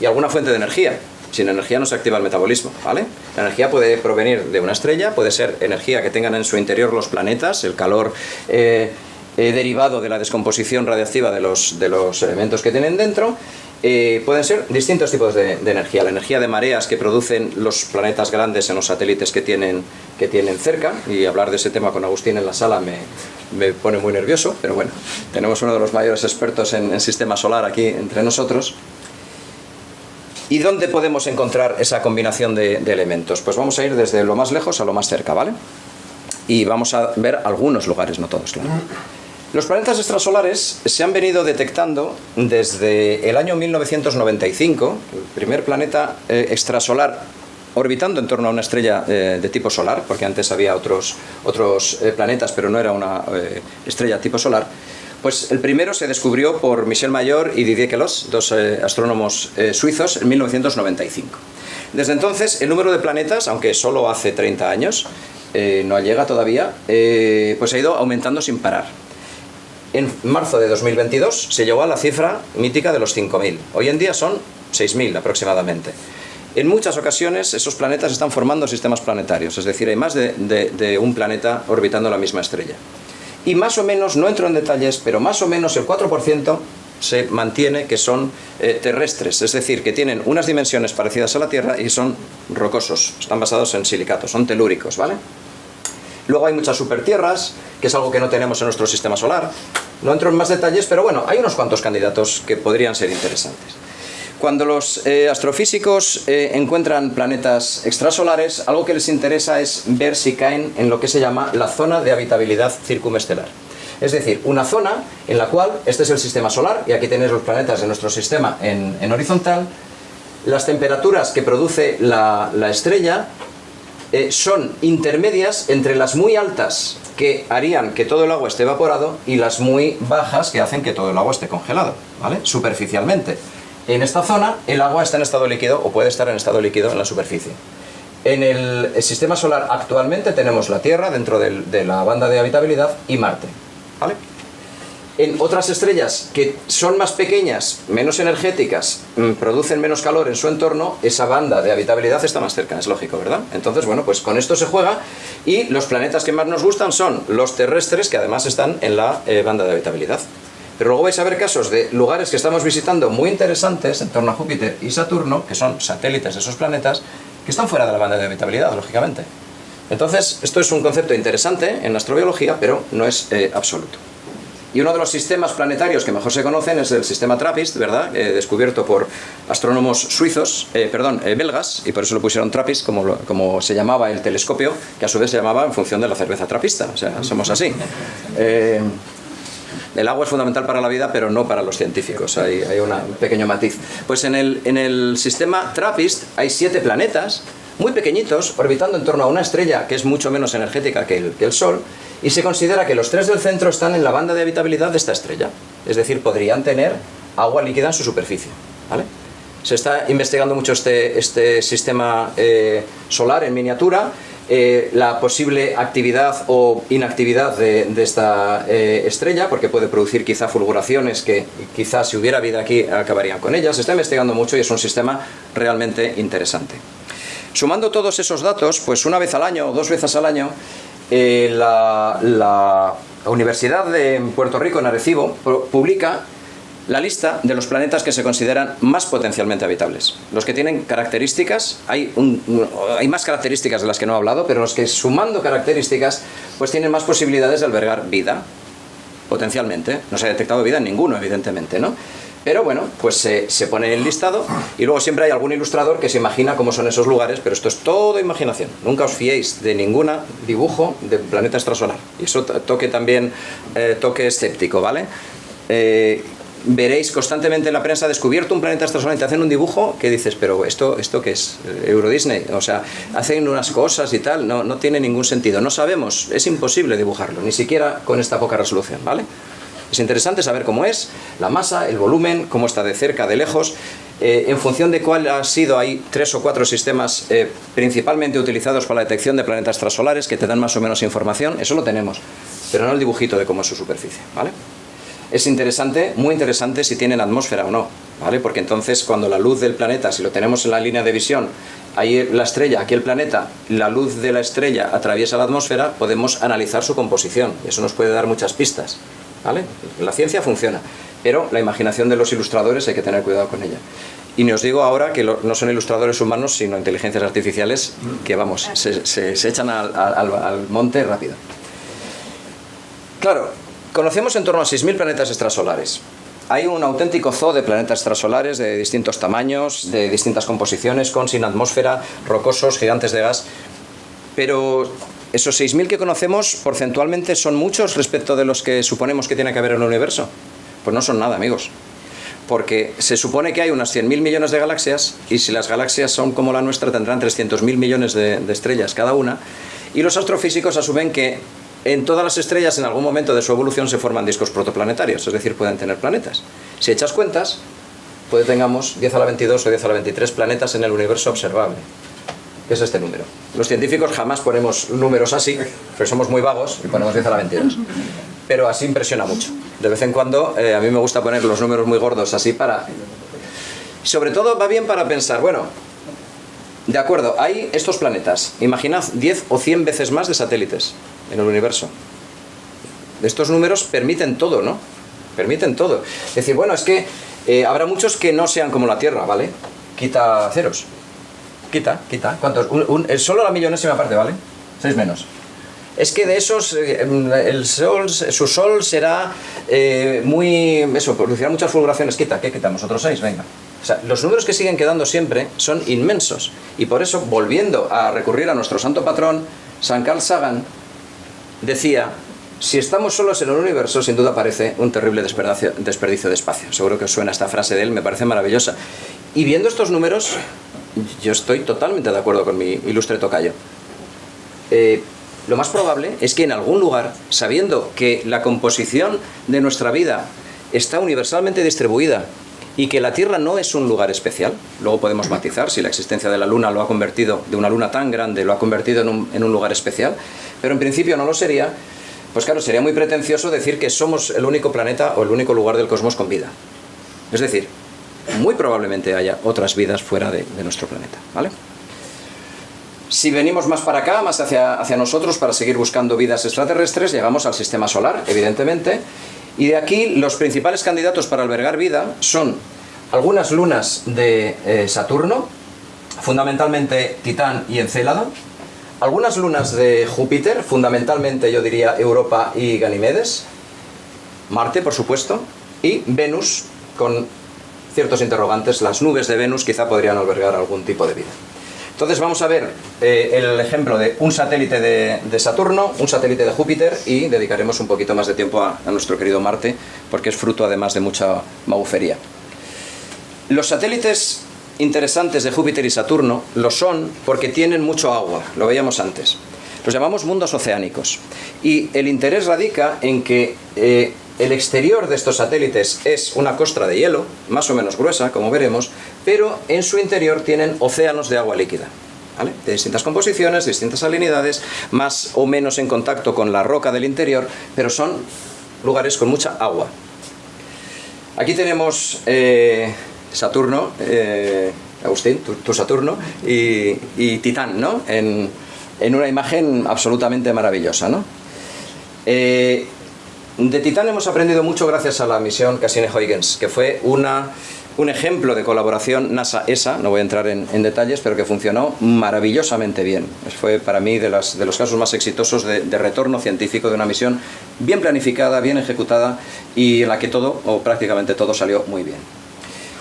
y alguna fuente de energía. Sin energía no se activa el metabolismo, ¿vale? La energía puede provenir de una estrella, puede ser energía que tengan en su interior los planetas, el calor derivado de la descomposición radiactiva de los elementos que tienen dentro. Pueden ser distintos tipos de energía. La energía de mareas que producen los planetas grandes en los satélites que tienen cerca, y hablar de ese tema con Agustín en la sala me pone muy nervioso, pero bueno, tenemos uno de los mayores expertos en sistema solar aquí entre nosotros. ¿Y dónde podemos encontrar esa combinación de elementos? Pues vamos a ir desde lo más lejos a lo más cerca, ¿vale? Y vamos a ver algunos lugares, no todos, claro. Los planetas extrasolares se han venido detectando desde el año 1995, el primer planeta extrasolar orbitando en torno a una estrella de tipo solar, porque antes había otros planetas, pero no era una estrella tipo solar. Pues el primero se descubrió por Michel Mayor y Didier Queloz, dos astrónomos suizos, en 1995. Desde entonces, el número de planetas, aunque solo hace 30 años, no llega todavía, pues ha ido aumentando sin parar. En marzo de 2022 se llegó a la cifra mítica de los 5.000. Hoy en día son 6.000 aproximadamente. En muchas ocasiones esos planetas están formando sistemas planetarios, es decir, hay más de un planeta orbitando la misma estrella. Y más o menos, no entro en detalles, pero más o menos el 4% se mantiene que son terrestres, es decir, que tienen unas dimensiones parecidas a la Tierra y son rocosos, están basados en silicatos, son telúricos, ¿vale? Luego hay muchas supertierras, que es algo que no tenemos en nuestro sistema solar. No entro en más detalles, pero bueno, hay unos cuantos candidatos que podrían ser interesantes. Cuando los astrofísicos encuentran planetas extrasolares, algo que les interesa es ver si caen en lo que se llama la zona de habitabilidad circumestelar. Es decir, una zona en la cual, este es el sistema solar, y aquí tenéis los planetas de nuestro sistema en horizontal, las temperaturas que produce la estrella son intermedias entre las muy altas que harían que todo el agua esté evaporado y las muy bajas que hacen que todo el agua esté congelado, ¿vale? Superficialmente. En esta zona el agua está en estado líquido o puede estar en estado líquido en la superficie. En el sistema solar actualmente tenemos la Tierra dentro de la banda de habitabilidad y Marte, ¿vale? En otras estrellas que son más pequeñas, menos energéticas, producen menos calor en su entorno, esa banda de habitabilidad está más cerca, es lógico, ¿verdad? Entonces, bueno, pues con esto se juega, y los planetas que más nos gustan son los terrestres, que además están en la banda de habitabilidad. Pero luego vais a ver casos de lugares que estamos visitando muy interesantes en torno a Júpiter y Saturno, que son satélites de esos planetas, que están fuera de la banda de habitabilidad, lógicamente. Entonces, esto es un concepto interesante en la astrobiología, pero no es absoluto. Y uno de los sistemas planetarios que mejor se conocen es el sistema TRAPPIST, ¿verdad? Descubierto por astrónomos suizos, belgas, y por eso lo pusieron TRAPPIST, como se llamaba el telescopio, que a su vez se llamaba en función de la cerveza trapista. O sea, somos así. El agua es fundamental para la vida, pero no para los científicos. Hay un pequeño matiz. Pues en el sistema TRAPPIST hay 7 planetas muy pequeñitos, orbitando en torno a una estrella que es mucho menos energética que el Sol, y se considera que los 3 del centro están en la banda de habitabilidad de esta estrella. Es decir, podrían tener agua líquida en su superficie, ¿vale? Se está investigando mucho este sistema solar en miniatura, la posible actividad o inactividad de esta estrella, porque puede producir quizá fulguraciones que quizás si hubiera vida aquí acabarían con ellas. Se está investigando mucho y es un sistema realmente interesante. Sumando todos esos datos, pues una vez al año o 2 veces al año, la Universidad de Puerto Rico en Arecibo publica la lista de los planetas que se consideran más potencialmente habitables. Los que tienen características, hay más características de las que no he hablado, pero los que sumando características, pues tienen más posibilidades de albergar vida, potencialmente. No se ha detectado vida en ninguno, evidentemente, ¿no? Pero bueno, pues se pone el listado, y luego siempre hay algún ilustrador que se imagina cómo son esos lugares, pero esto es todo imaginación. Nunca os fiéis de ningún dibujo de planeta extrasolar. Y eso toque escéptico, ¿vale? Veréis constantemente en la prensa: descubierto un planeta extrasolar, y te hacen un dibujo que dices, pero ¿esto qué es? Euro Disney. O sea, hacen unas cosas y tal, no tiene ningún sentido. No sabemos, es imposible dibujarlo, ni siquiera con esta poca resolución, ¿vale? Es interesante saber cómo es, la masa, el volumen, cómo está de cerca, de lejos. En función de cuál ha sido, hay 3 o 4 sistemas principalmente utilizados para la detección de planetas extrasolares que te dan más o menos información. Eso lo tenemos, pero no el dibujito de cómo es su superficie, ¿vale? Es interesante, muy interesante, si tienen atmósfera o no, ¿vale? Porque entonces cuando la luz del planeta, si lo tenemos en la línea de visión, ahí la estrella, aquí el planeta, la luz de la estrella atraviesa la atmósfera, podemos analizar su composición. Eso nos puede dar muchas pistas, ¿vale? La ciencia funciona, pero la imaginación de los ilustradores hay que tener cuidado con ella. Y ni os digo ahora que no son ilustradores humanos, sino inteligencias artificiales que, vamos, se echan al monte rápido. Claro, conocemos en torno a 6.000 planetas extrasolares. Hay un auténtico zoo de planetas extrasolares de distintos tamaños, de distintas composiciones, con, sin atmósfera, rocosos, gigantes de gas. Pero esos 6.000 que conocemos, porcentualmente, ¿son muchos respecto de los que suponemos que tiene que haber en el universo? Pues no son nada, amigos. Porque se supone que hay unas 100.000 millones de galaxias, y si las galaxias son como la nuestra, tendrán 300.000 millones de estrellas cada una, y los astrofísicos asumen que en todas las estrellas, en algún momento de su evolución, se forman discos protoplanetarios, es decir, pueden tener planetas. Si echas cuentas, puede tengamos 10 a la 22 o 10 a la 23 planetas en el universo observable. ¿Qué es este número? Los científicos jamás ponemos números así, porque somos muy vagos, y ponemos 10 a la 22. Pero así impresiona mucho. De vez en cuando, a mí me gusta poner los números muy gordos así para... Sobre todo va bien para pensar, bueno, de acuerdo, hay estos planetas. Imaginad 10 o 100 veces más de satélites en el universo. Estos números permiten todo, ¿no? Permiten todo. Es decir, bueno, es que habrá muchos que no sean como la Tierra, ¿vale? Quita ceros. Quita. ¿Cuántos? Solo la millonésima parte, ¿vale? 6 menos. Es que de esos, su Sol será producirá muchas fulguraciones. ¿Qué quitamos? ¿Otros 6? Venga. O sea, los números que siguen quedando siempre son inmensos. Y por eso, volviendo a recurrir a nuestro santo patrón, San Carl Sagan decía: si estamos solos en el universo, sin duda parece un terrible desperdicio de espacio. Seguro que os suena esta frase de él, me parece maravillosa. Y viendo estos números, yo estoy totalmente de acuerdo con mi ilustre tocayo. Lo más probable es que en algún lugar, sabiendo que la composición de nuestra vida está universalmente distribuida y que la Tierra no es un lugar especial, luego podemos matizar si la existencia de la Luna lo ha convertido, de una Luna tan grande, lo ha convertido en un lugar especial, pero en principio no lo sería. pues claro, sería muy pretencioso decir que somos el único planeta o el único lugar del cosmos con vida. Es decir, muy probablemente haya otras vidas fuera de nuestro planeta, ¿vale? Si venimos más para acá, más hacia nosotros, para seguir buscando vidas extraterrestres, llegamos al sistema solar, evidentemente, y de aquí los principales candidatos para albergar vida son algunas lunas de Saturno, fundamentalmente Titán y Encélado, algunas lunas de Júpiter, fundamentalmente yo diría Europa y Ganímedes, Marte, por supuesto, y Venus, con ciertos interrogantes. Las nubes de Venus quizá podrían albergar algún tipo de vida. Entonces vamos a ver el ejemplo de un satélite de Saturno, un satélite de Júpiter, y dedicaremos un poquito más de tiempo a nuestro querido Marte, porque es fruto además de mucha magufería. Los satélites interesantes de Júpiter y Saturno lo son porque tienen mucho agua, lo veíamos antes. Los llamamos mundos oceánicos. Y el interés radica en que el exterior de estos satélites es una costra de hielo, más o menos gruesa, como veremos, pero en su interior tienen océanos de agua líquida, ¿vale? De distintas composiciones, distintas salinidades, más o menos en contacto con la roca del interior, pero son lugares con mucha agua. Aquí tenemos Saturno, Agustín, tu Saturno, y Titán, ¿no? En una imagen absolutamente maravillosa, ¿no? De Titán hemos aprendido mucho gracias a la misión Cassini-Huygens, que fue un ejemplo de colaboración NASA-ESA, no voy a entrar en detalles, pero que funcionó maravillosamente bien. Fue para mí de los casos más exitosos de retorno científico de una misión bien planificada, bien ejecutada, y en la que todo, o prácticamente todo, salió muy bien.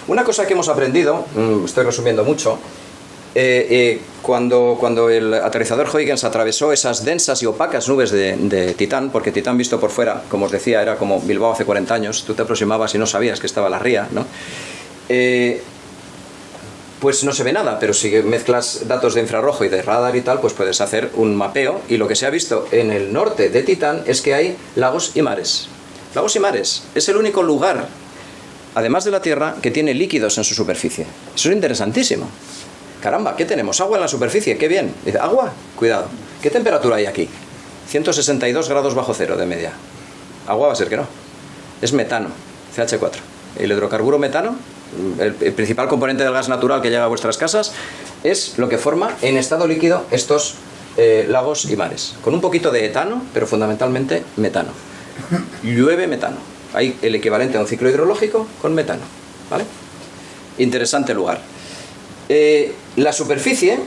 Una cosa que hemos aprendido, estoy resumiendo mucho, cuando el aterrizador Huygens atravesó esas densas y opacas nubes de Titán, porque Titán visto por fuera, como os decía, era como Bilbao hace 40 años, tú te aproximabas y no sabías que estaba la ría, ¿no? Pues no se ve nada, pero si mezclas datos de infrarrojo y de radar y tal, pues puedes hacer un mapeo, y lo que se ha visto en el norte de Titán es que hay lagos y mares. Lagos y mares, es el único lugar, además de la Tierra, que tiene líquidos en su superficie. Eso es interesantísimo. Caramba, ¿qué tenemos? Agua en la superficie, qué bien. Dice, ¿agua? Cuidado. ¿Qué temperatura hay aquí? 162 grados bajo cero de media. Agua va a ser que no. Es metano, CH4. El hidrocarburo metano, el principal componente del gas natural que llega a vuestras casas, es lo que forma en estado líquido estos lagos y mares. Con un poquito de etano, pero fundamentalmente metano. Llueve metano. Hay el equivalente a un ciclo hidrológico con metano, ¿vale? Interesante lugar. La superficie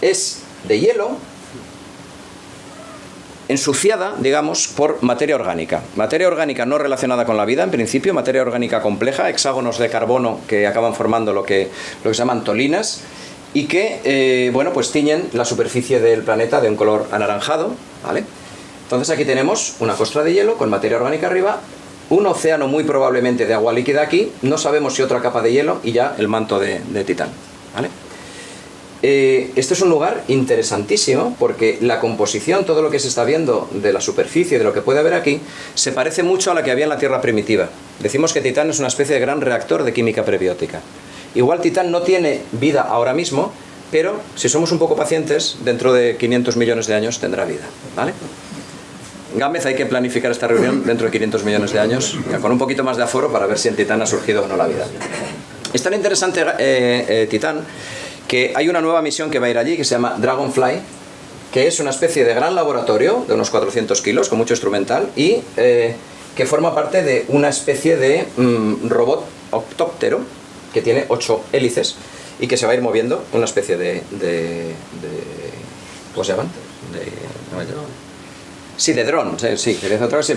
es de hielo ensuciada, digamos, por materia orgánica. Materia orgánica no relacionada con la vida, en principio, materia orgánica compleja, hexágonos de carbono que acaban formando lo que se llaman tolinas, y que, bueno, pues tiñen la superficie del planeta de un color anaranjado, ¿vale? Entonces aquí tenemos una costra de hielo con materia orgánica arriba, un océano muy probablemente de agua líquida aquí, no sabemos si otra capa de hielo, y ya el manto de Titán, ¿vale? Este es un lugar interesantísimo porque la composición, todo lo que se está viendo de la superficie, de lo que puede haber aquí, se parece mucho a la que había en la Tierra primitiva. Decimos que Titán es una especie de gran reactor de química prebiótica. Igual Titán no tiene vida ahora mismo, pero si somos un poco pacientes, dentro de 500 millones de años tendrá vida, ¿vale? Gámez, hay que planificar esta reunión dentro de 500 millones de años, con un poquito más de aforo para ver si en Titán ha surgido o no la vida. Es tan interesante Titán que hay una nueva misión que va a ir allí que se llama Dragonfly, que es una especie de gran laboratorio de unos 400 kilos con mucho instrumental y que forma parte de una especie de robot octóptero que tiene 8 hélices y que se va a ir moviendo, una especie de ¿cómo se llaman? Sí, de dron, sí,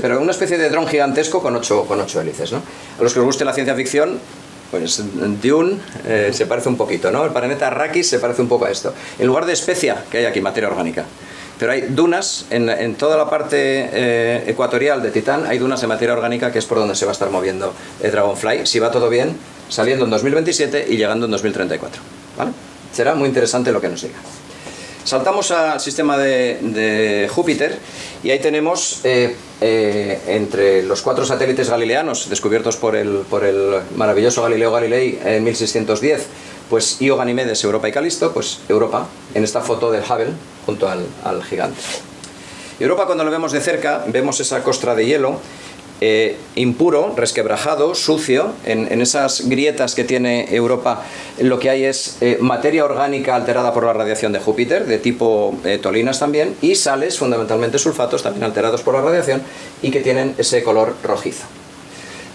pero una especie de dron gigantesco con 8 hélices, ¿no? A los que os guste la ciencia ficción, pues Dune se parece un poquito, ¿no? El planeta Arrakis se parece un poco a esto. En lugar de especia, que hay aquí, materia orgánica. Pero hay dunas, en toda la parte ecuatorial de Titán, hay dunas de materia orgánica que es por donde se va a estar moviendo el Dragonfly, si va todo bien, saliendo en 2027 y llegando en 2034, ¿vale? Será muy interesante lo que nos diga. Saltamos al sistema de Júpiter y ahí tenemos entre los 4 satélites galileanos descubiertos por el maravilloso Galileo Galilei en 1610, pues Io, Ganímedes, Europa y Calisto, pues Europa en esta foto del Hubble junto al gigante. Europa, cuando lo vemos de cerca, vemos esa costra de hielo impuro, resquebrajado, sucio. En esas grietas que tiene Europa lo que hay es materia orgánica alterada por la radiación de Júpiter, de tipo tolinas también, y sales, fundamentalmente sulfatos, también alterados por la radiación y que tienen ese color rojizo.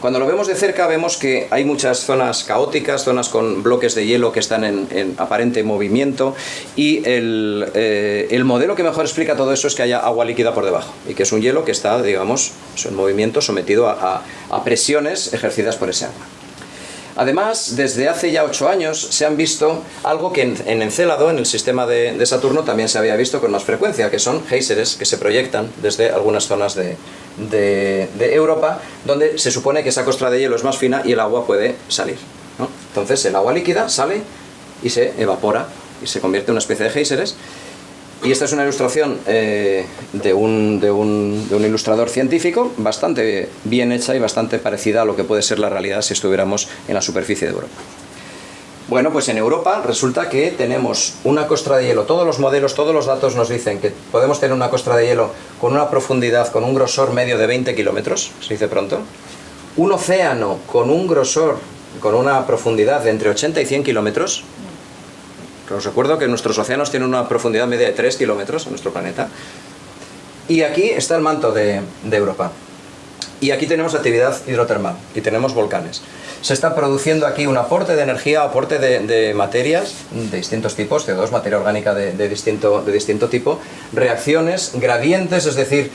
Cuando lo vemos de cerca vemos que hay muchas zonas caóticas, zonas con bloques de hielo que están en aparente movimiento, y el modelo que mejor explica todo eso es que haya agua líquida por debajo y que es un hielo que está, digamos, en movimiento, sometido a presiones ejercidas por ese agua. Además, desde hace ya 8 años se han visto algo que en Encélado, en el sistema de Saturno, también se había visto con más frecuencia, que son géiseres que se proyectan desde algunas zonas de Europa, donde se supone que esa costra de hielo es más fina y el agua puede salir, ¿no? Entonces el agua líquida sale y se evapora y se convierte en una especie de géiseres. Y esta es una ilustración de un ilustrador científico bastante bien hecha y bastante parecida a lo que puede ser la realidad si estuviéramos en la superficie de Europa. Bueno, pues en Europa resulta que tenemos una costra de hielo. Todos los modelos, todos los datos nos dicen que podemos tener una costra de hielo con una profundidad, con un grosor medio de 20 kilómetros, se dice pronto. Un océano con un grosor, con una profundidad de entre 80 y 100 kilómetros. Os recuerdo que nuestros océanos tienen una profundidad media de 3 kilómetros en nuestro planeta. Y aquí está el manto de Europa. Y aquí tenemos actividad hidrotermal y tenemos volcanes. Se está produciendo aquí un aporte de energía, aporte de materias de distintos tipos, CO2, materia orgánica de distinto tipo, reacciones, gradientes, es decir,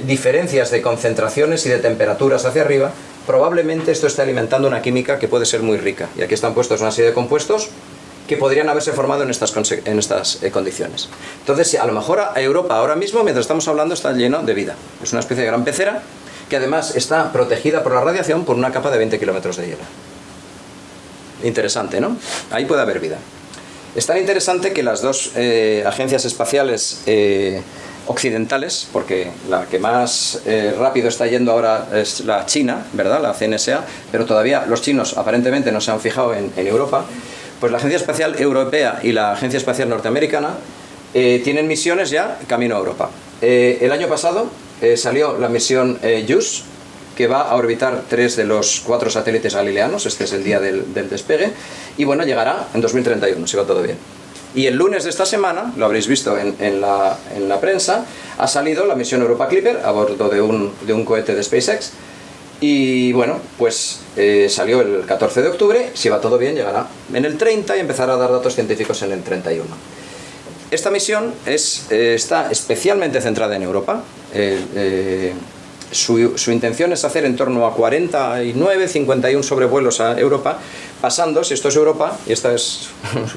diferencias de concentraciones y de temperaturas hacia arriba. Probablemente esto está alimentando una química que puede ser muy rica. Y aquí están puestos una serie de compuestos que podrían haberse formado en estas condiciones. Entonces, a lo mejor a Europa ahora mismo, mientras estamos hablando, está lleno de vida. Es una especie de gran pecera que además está protegida por la radiación por una capa de 20 kilómetros de hielo. Interesante, ¿no? Ahí puede haber vida. Es tan interesante que las dos agencias espaciales occidentales, porque la que más rápido está yendo ahora es la China, ¿verdad? La CNSA, pero todavía los chinos aparentemente no se han fijado en Europa. Pues la Agencia Espacial Europea y la Agencia Espacial Norteamericana tienen misiones ya camino a Europa. El año pasado salió la misión JUICE, que va a orbitar 3 de los 4 satélites galileanos. Este es el día del despegue, y bueno, llegará en 2031, si va todo bien. Y el lunes de esta semana, lo habréis visto en la prensa, ha salido la misión Europa Clipper a bordo de un cohete de SpaceX. Y bueno, pues salió el 14 de octubre, si va todo bien llegará en el 30 y empezará a dar datos científicos en el 31. Esta misión está especialmente centrada en Europa. Su intención es hacer en torno a 49, 51 sobrevuelos a Europa, pasando, si esto es Europa, y esta es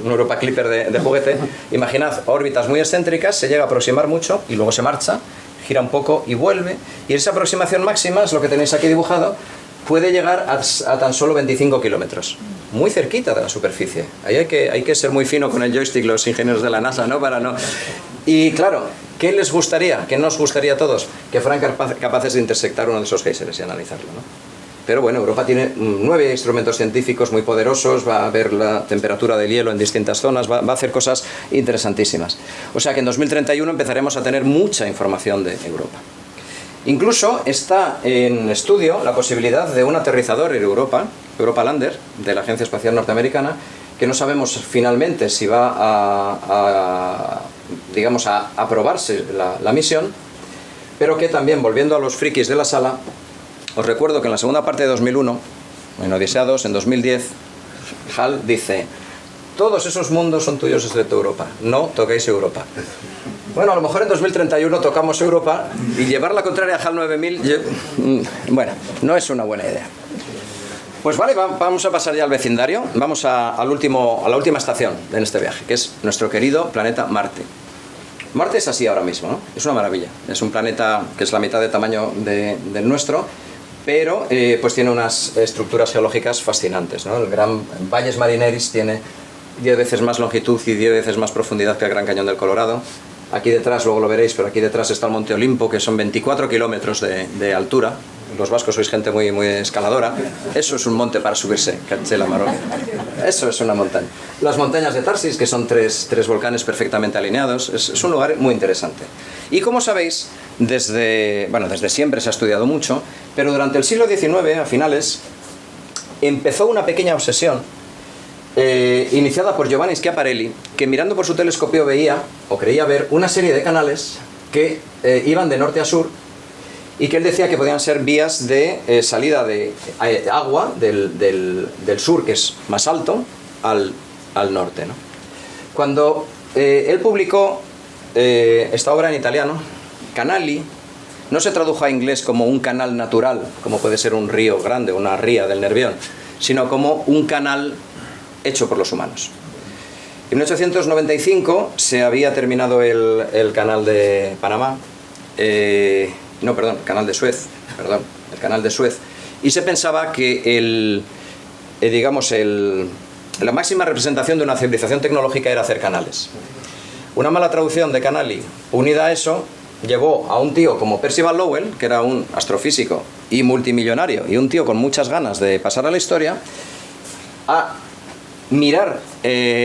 una Europa Clipper de juguete, imaginad órbitas muy excéntricas, se llega a aproximar mucho y luego se marcha, gira un poco y vuelve, y esa aproximación máxima, es lo que tenéis aquí dibujado, puede llegar a tan solo 25 kilómetros, muy cerquita de la superficie. Ahí hay que ser muy fino con el joystick los ingenieros de la NASA, ¿no? Para no... Y claro, ¿qué les gustaría? ¿Qué nos gustaría a todos? Que fueran capaces de intersectar uno de esos géiseres y analizarlo, ¿no? Pero bueno, Europa tiene 9 instrumentos científicos muy poderosos, va a ver la temperatura del hielo en distintas zonas, va a hacer cosas interesantísimas. O sea que en 2031 empezaremos a tener mucha información de Europa. Incluso está en estudio la posibilidad de un aterrizador en Europa, Europa Lander, de la Agencia Espacial Norteamericana, que no sabemos finalmente si va a aprobarse la misión, pero que también, volviendo a los frikis de la sala, os recuerdo que en la segunda parte de 2001, en Odisea 2, en 2010, HAL dice: todos esos mundos son tuyos excepto Europa, no toquéis Europa. Bueno, a lo mejor en 2031 tocamos Europa y llevar la contraria a HAL 9000, bueno, no es una buena idea. Pues vale, vamos a pasar ya al vecindario, vamos a la última estación en este viaje, que es nuestro querido planeta Marte. Marte es así ahora mismo, ¿no? Es una maravilla, es un planeta que es la mitad de tamaño del nuestro, pero pues tiene unas estructuras geológicas fascinantes, ¿no? El Gran Valles Marineris tiene 10 veces más longitud y 10 veces más profundidad que el Gran Cañón del Colorado. Aquí detrás, luego lo veréis, pero aquí detrás está el Monte Olimpo, que son 24 kilómetros de altura. Los vascos sois gente muy, muy escaladora. Eso es un monte para subirse, Cachela Marón. Eso es una montaña. Las montañas de Tarsis, que son tres volcanes perfectamente alineados. Es un lugar muy interesante. Y como sabéis, desde siempre se ha estudiado mucho, pero durante el siglo XIX, a finales, empezó una pequeña obsesión iniciada por Giovanni Schiaparelli, que mirando por su telescopio veía, o creía ver, una serie de canales que iban de norte a sur, y que él decía que podían ser vías de salida de agua del sur, que es más alto, al norte, ¿no? Cuando él publicó esta obra en italiano, Canali, no se tradujo a inglés como un canal natural, como puede ser un río grande, una ría del Nervión, sino como un canal hecho por los humanos. En 1895 se había terminado el canal de Panamá, el canal de Suez, el canal de Suez, y se pensaba que la máxima representación de una civilización tecnológica era hacer canales. Una mala traducción de Canali, unida a eso, llevó a un tío como Percival Lowell, que era un astrofísico y multimillonario, y un tío con muchas ganas de pasar a la historia, a mirar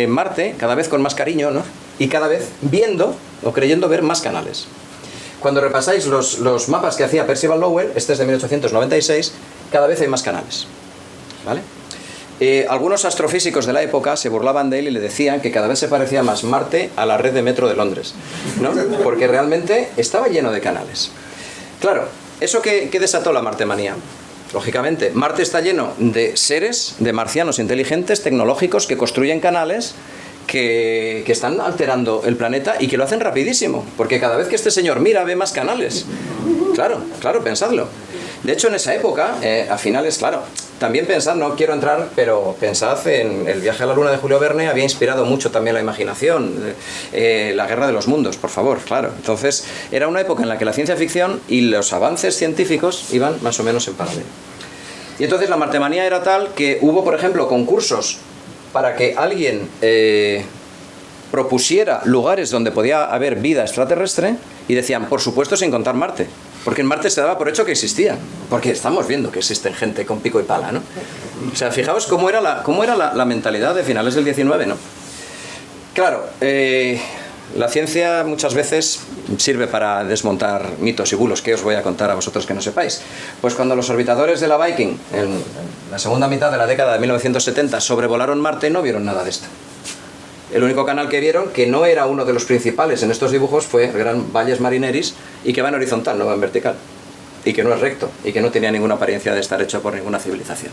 Marte cada vez con más cariño, ¿no? Y cada vez viendo o creyendo ver más canales. Cuando repasáis los mapas que hacía Percival Lowell, este es de 1896, cada vez hay más canales, ¿vale? Algunos astrofísicos de la época se burlaban de él y le decían que cada vez se parecía más Marte a la red de metro de Londres, ¿no? Porque realmente estaba lleno de canales. Claro, ¿eso qué desató la martemanía? Lógicamente, Marte está lleno de seres, de marcianos inteligentes, tecnológicos, que construyen canales que están alterando el planeta y que lo hacen rapidísimo, porque cada vez que este señor mira ve más canales. Claro, pensadlo. De hecho, en esa época, a finales, claro, también pensad, no quiero entrar, pero pensad en el viaje a la Luna de Julio Verne, había inspirado mucho también la imaginación, la Guerra de los Mundos, por favor, claro. Entonces, era una época en la que la ciencia ficción y los avances científicos iban más o menos en paralelo. Y entonces la martemanía era tal que hubo, por ejemplo, concursos para que alguien propusiera lugares donde podía haber vida extraterrestre, y decían, por supuesto, sin contar Marte. Porque en Marte se daba por hecho que existía, porque estamos viendo que existen gente con pico y pala, ¿no? O sea, fijaos cómo era la mentalidad de finales del 19, ¿no? Claro, la ciencia muchas veces sirve para desmontar mitos y bulos, que os voy a contar a vosotros que no sepáis. Pues cuando los orbitadores de la Viking, en la segunda mitad de la década de 1970, sobrevolaron Marte, no vieron nada de esto. El único canal que vieron, que no era uno de los principales en estos dibujos, fue el gran Valles Marineris, y que va en horizontal, no va en vertical, y que no es recto, y que no tenía ninguna apariencia de estar hecho por ninguna civilización.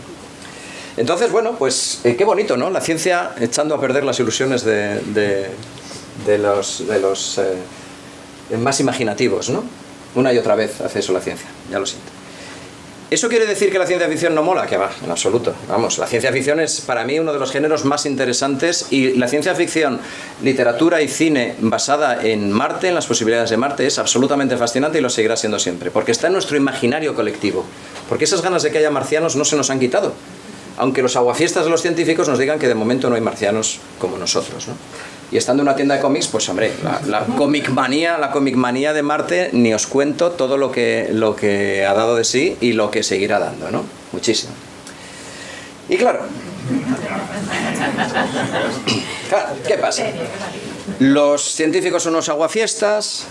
Entonces, bueno, pues qué bonito, ¿no? La ciencia echando a perder las ilusiones de los más imaginativos, ¿no? Una y otra vez hace eso la ciencia, ya lo siento. ¿Eso quiere decir que la ciencia ficción no mola? Que va, en absoluto. Vamos, la ciencia ficción es para mí uno de los géneros más interesantes, y la ciencia ficción, literatura y cine basada en Marte, en las posibilidades de Marte, es absolutamente fascinante y lo seguirá siendo siempre, porque está en nuestro imaginario colectivo, porque esas ganas de que haya marcianos no se nos han quitado, aunque los aguafiestas de los científicos nos digan que de momento no hay marcianos como nosotros, ¿no? Y estando en una tienda de cómics, pues hombre, la comic manía de Marte, ni os cuento todo lo que ha dado de sí y lo que seguirá dando, ¿no? Muchísimo. Y claro, ¿qué pasa? Los científicos son unos aguafiestas,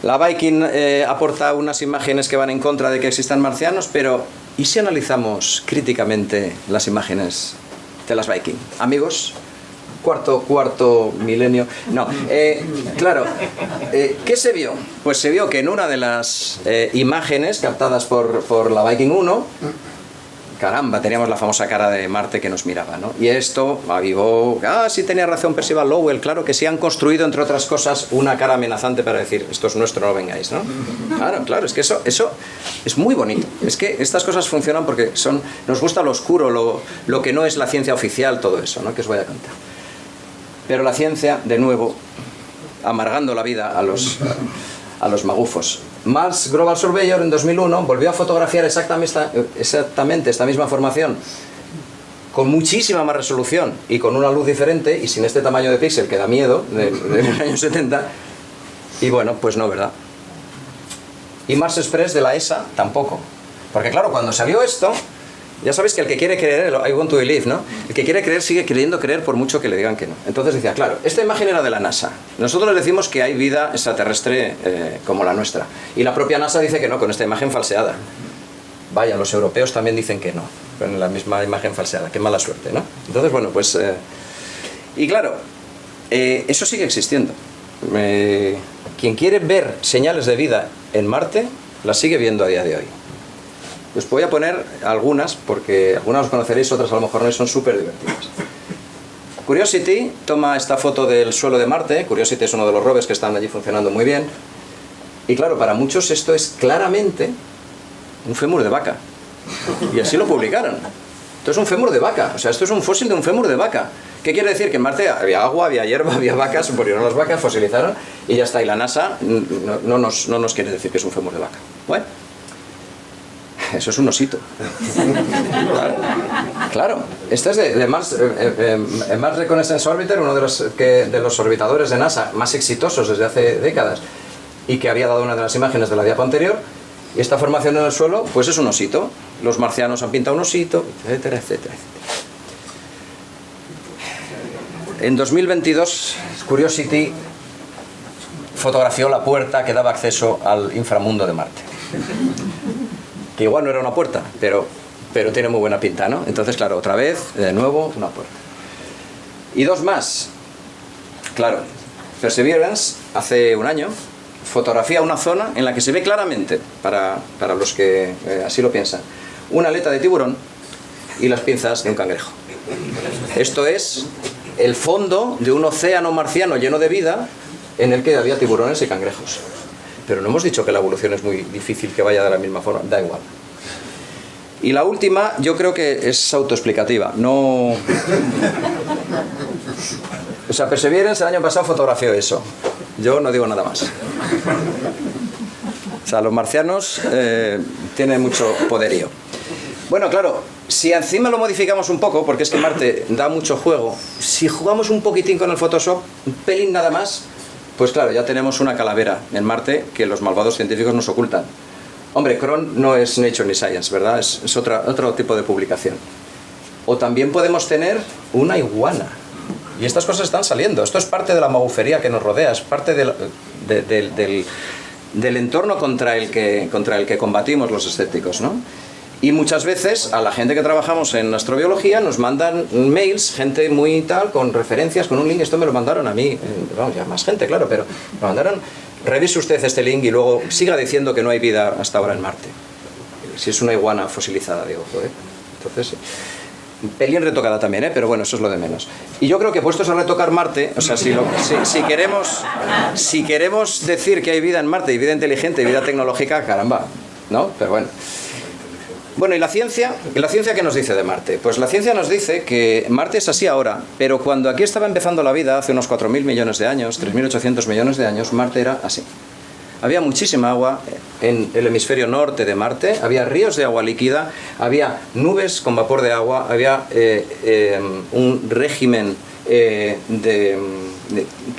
la Viking aporta unas imágenes que van en contra de que existan marcianos, pero ¿y si analizamos críticamente las imágenes de las Viking? Amigos, cuarto milenio. No, claro, ¿qué se vio? Pues se vio que en una de las imágenes captadas por la Viking 1, caramba, teníamos la famosa cara de Marte que nos miraba, ¿no? Y esto avivó, sí tenía razón Percival Lowell, claro que sí han construido, entre otras cosas, una cara amenazante para decir, esto es nuestro, no vengáis, ¿no? Claro, es que eso es muy bonito. Es que estas cosas funcionan porque nos gusta lo oscuro, lo que no es la ciencia oficial, todo eso, ¿no? Que os voy a contar. Pero la ciencia, de nuevo, amargando la vida a los magufos. Mars Global Surveyor en 2001 volvió a fotografiar exactamente esta misma formación con muchísima más resolución y con una luz diferente y sin este tamaño de píxel que da miedo de los años 70. Y bueno, pues no, ¿verdad? Y Mars Express de la ESA tampoco. Porque claro, cuando salió esto, Ya sabéis que el que quiere creer, I want to believe, ¿no? El que quiere creer sigue queriendo creer por mucho que le digan que no. Entonces decía, claro, esta imagen era de la NASA. Nosotros les decimos que hay vida extraterrestre como la nuestra. Y la propia NASA dice que no, con esta imagen falseada. Vaya, los europeos también dicen que no, con la misma imagen falseada. Qué mala suerte, ¿no? Entonces, bueno, pues... y claro, eso sigue existiendo. Quien quiere ver señales de vida en Marte, las sigue viendo a día de hoy. Os voy a poner algunas, porque algunas os conoceréis, otras a lo mejor no, y son súper divertidas. Curiosity toma esta foto del suelo de Marte. Curiosity es uno de los rovers que están allí funcionando muy bien. Y claro, para muchos esto es claramente un fémur de vaca. Y así lo publicaron. Esto es un fémur de vaca. O sea, esto es un fósil de un fémur de vaca. ¿Qué quiere decir? Que en Marte había agua, había hierba, había vacas, se murieron las vacas, fosilizaron y ya está. Y la NASA no nos quiere decir que es un fémur de vaca. Bueno. Eso es un osito. Claro. Este es de Mars Reconnaissance Orbiter, uno de los orbitadores de NASA más exitosos desde hace décadas y que había dado una de las imágenes de la diapo anterior. Y esta formación en el suelo, pues es un osito. Los marcianos han pintado un osito, etcétera, etcétera, etcétera. En 2022, Curiosity fotografió la puerta que daba acceso al inframundo de Marte. Que igual no era una puerta, pero tiene muy buena pinta, ¿no? Entonces, claro, otra vez, de nuevo, una puerta. Y dos más. Claro, Perseverance, hace un año, fotografía una zona en la que se ve claramente, para los que así lo piensan, una aleta de tiburón y las pinzas de un cangrejo. Esto es el fondo de un océano marciano lleno de vida en el que había tiburones y cangrejos. Pero no hemos dicho que la evolución es muy difícil que vaya de la misma forma, da igual. Y la última, yo creo que es autoexplicativa. No... O sea, Perseverance el año pasado fotografió eso. Yo no digo nada más. O sea, los marcianos tienen mucho poderío. Bueno, claro, si encima lo modificamos un poco, porque es que Marte da mucho juego, si jugamos un poquitín con el Photoshop, un pelín nada más, pues claro, ya tenemos una calavera en Marte que los malvados científicos nos ocultan. Hombre, Cron no es Nature ni Science, ¿verdad? Es otro tipo de publicación. O también podemos tener una iguana. Y estas cosas están saliendo. Esto es parte de la magufería que nos rodea, es parte del entorno contra el que combatimos los escépticos, ¿no? Y muchas veces a la gente que trabajamos en astrobiología nos mandan mails, gente muy tal, con referencias, con un link. Esto me lo mandaron a mí, vamos, ya más gente, claro, pero me mandaron, revise usted este link y luego siga diciendo que no hay vida hasta ahora en Marte. Si es una iguana fosilizada, digo, joder. Entonces, pelín retocada también, pero bueno, eso es lo de menos. Y yo creo que puestos a retocar Marte, o sea, si queremos decir que hay vida en Marte, y vida inteligente, y vida tecnológica, caramba, ¿no? Pero bueno. Bueno, ¿y la ciencia? ¿Y la ciencia qué nos dice de Marte? Pues la ciencia nos dice que Marte es así ahora, pero cuando aquí estaba empezando la vida, hace unos 4.000 millones de años, 3.800 millones de años, Marte era así. Había muchísima agua en el hemisferio norte de Marte, había ríos de agua líquida, había nubes con vapor de agua, había un régimen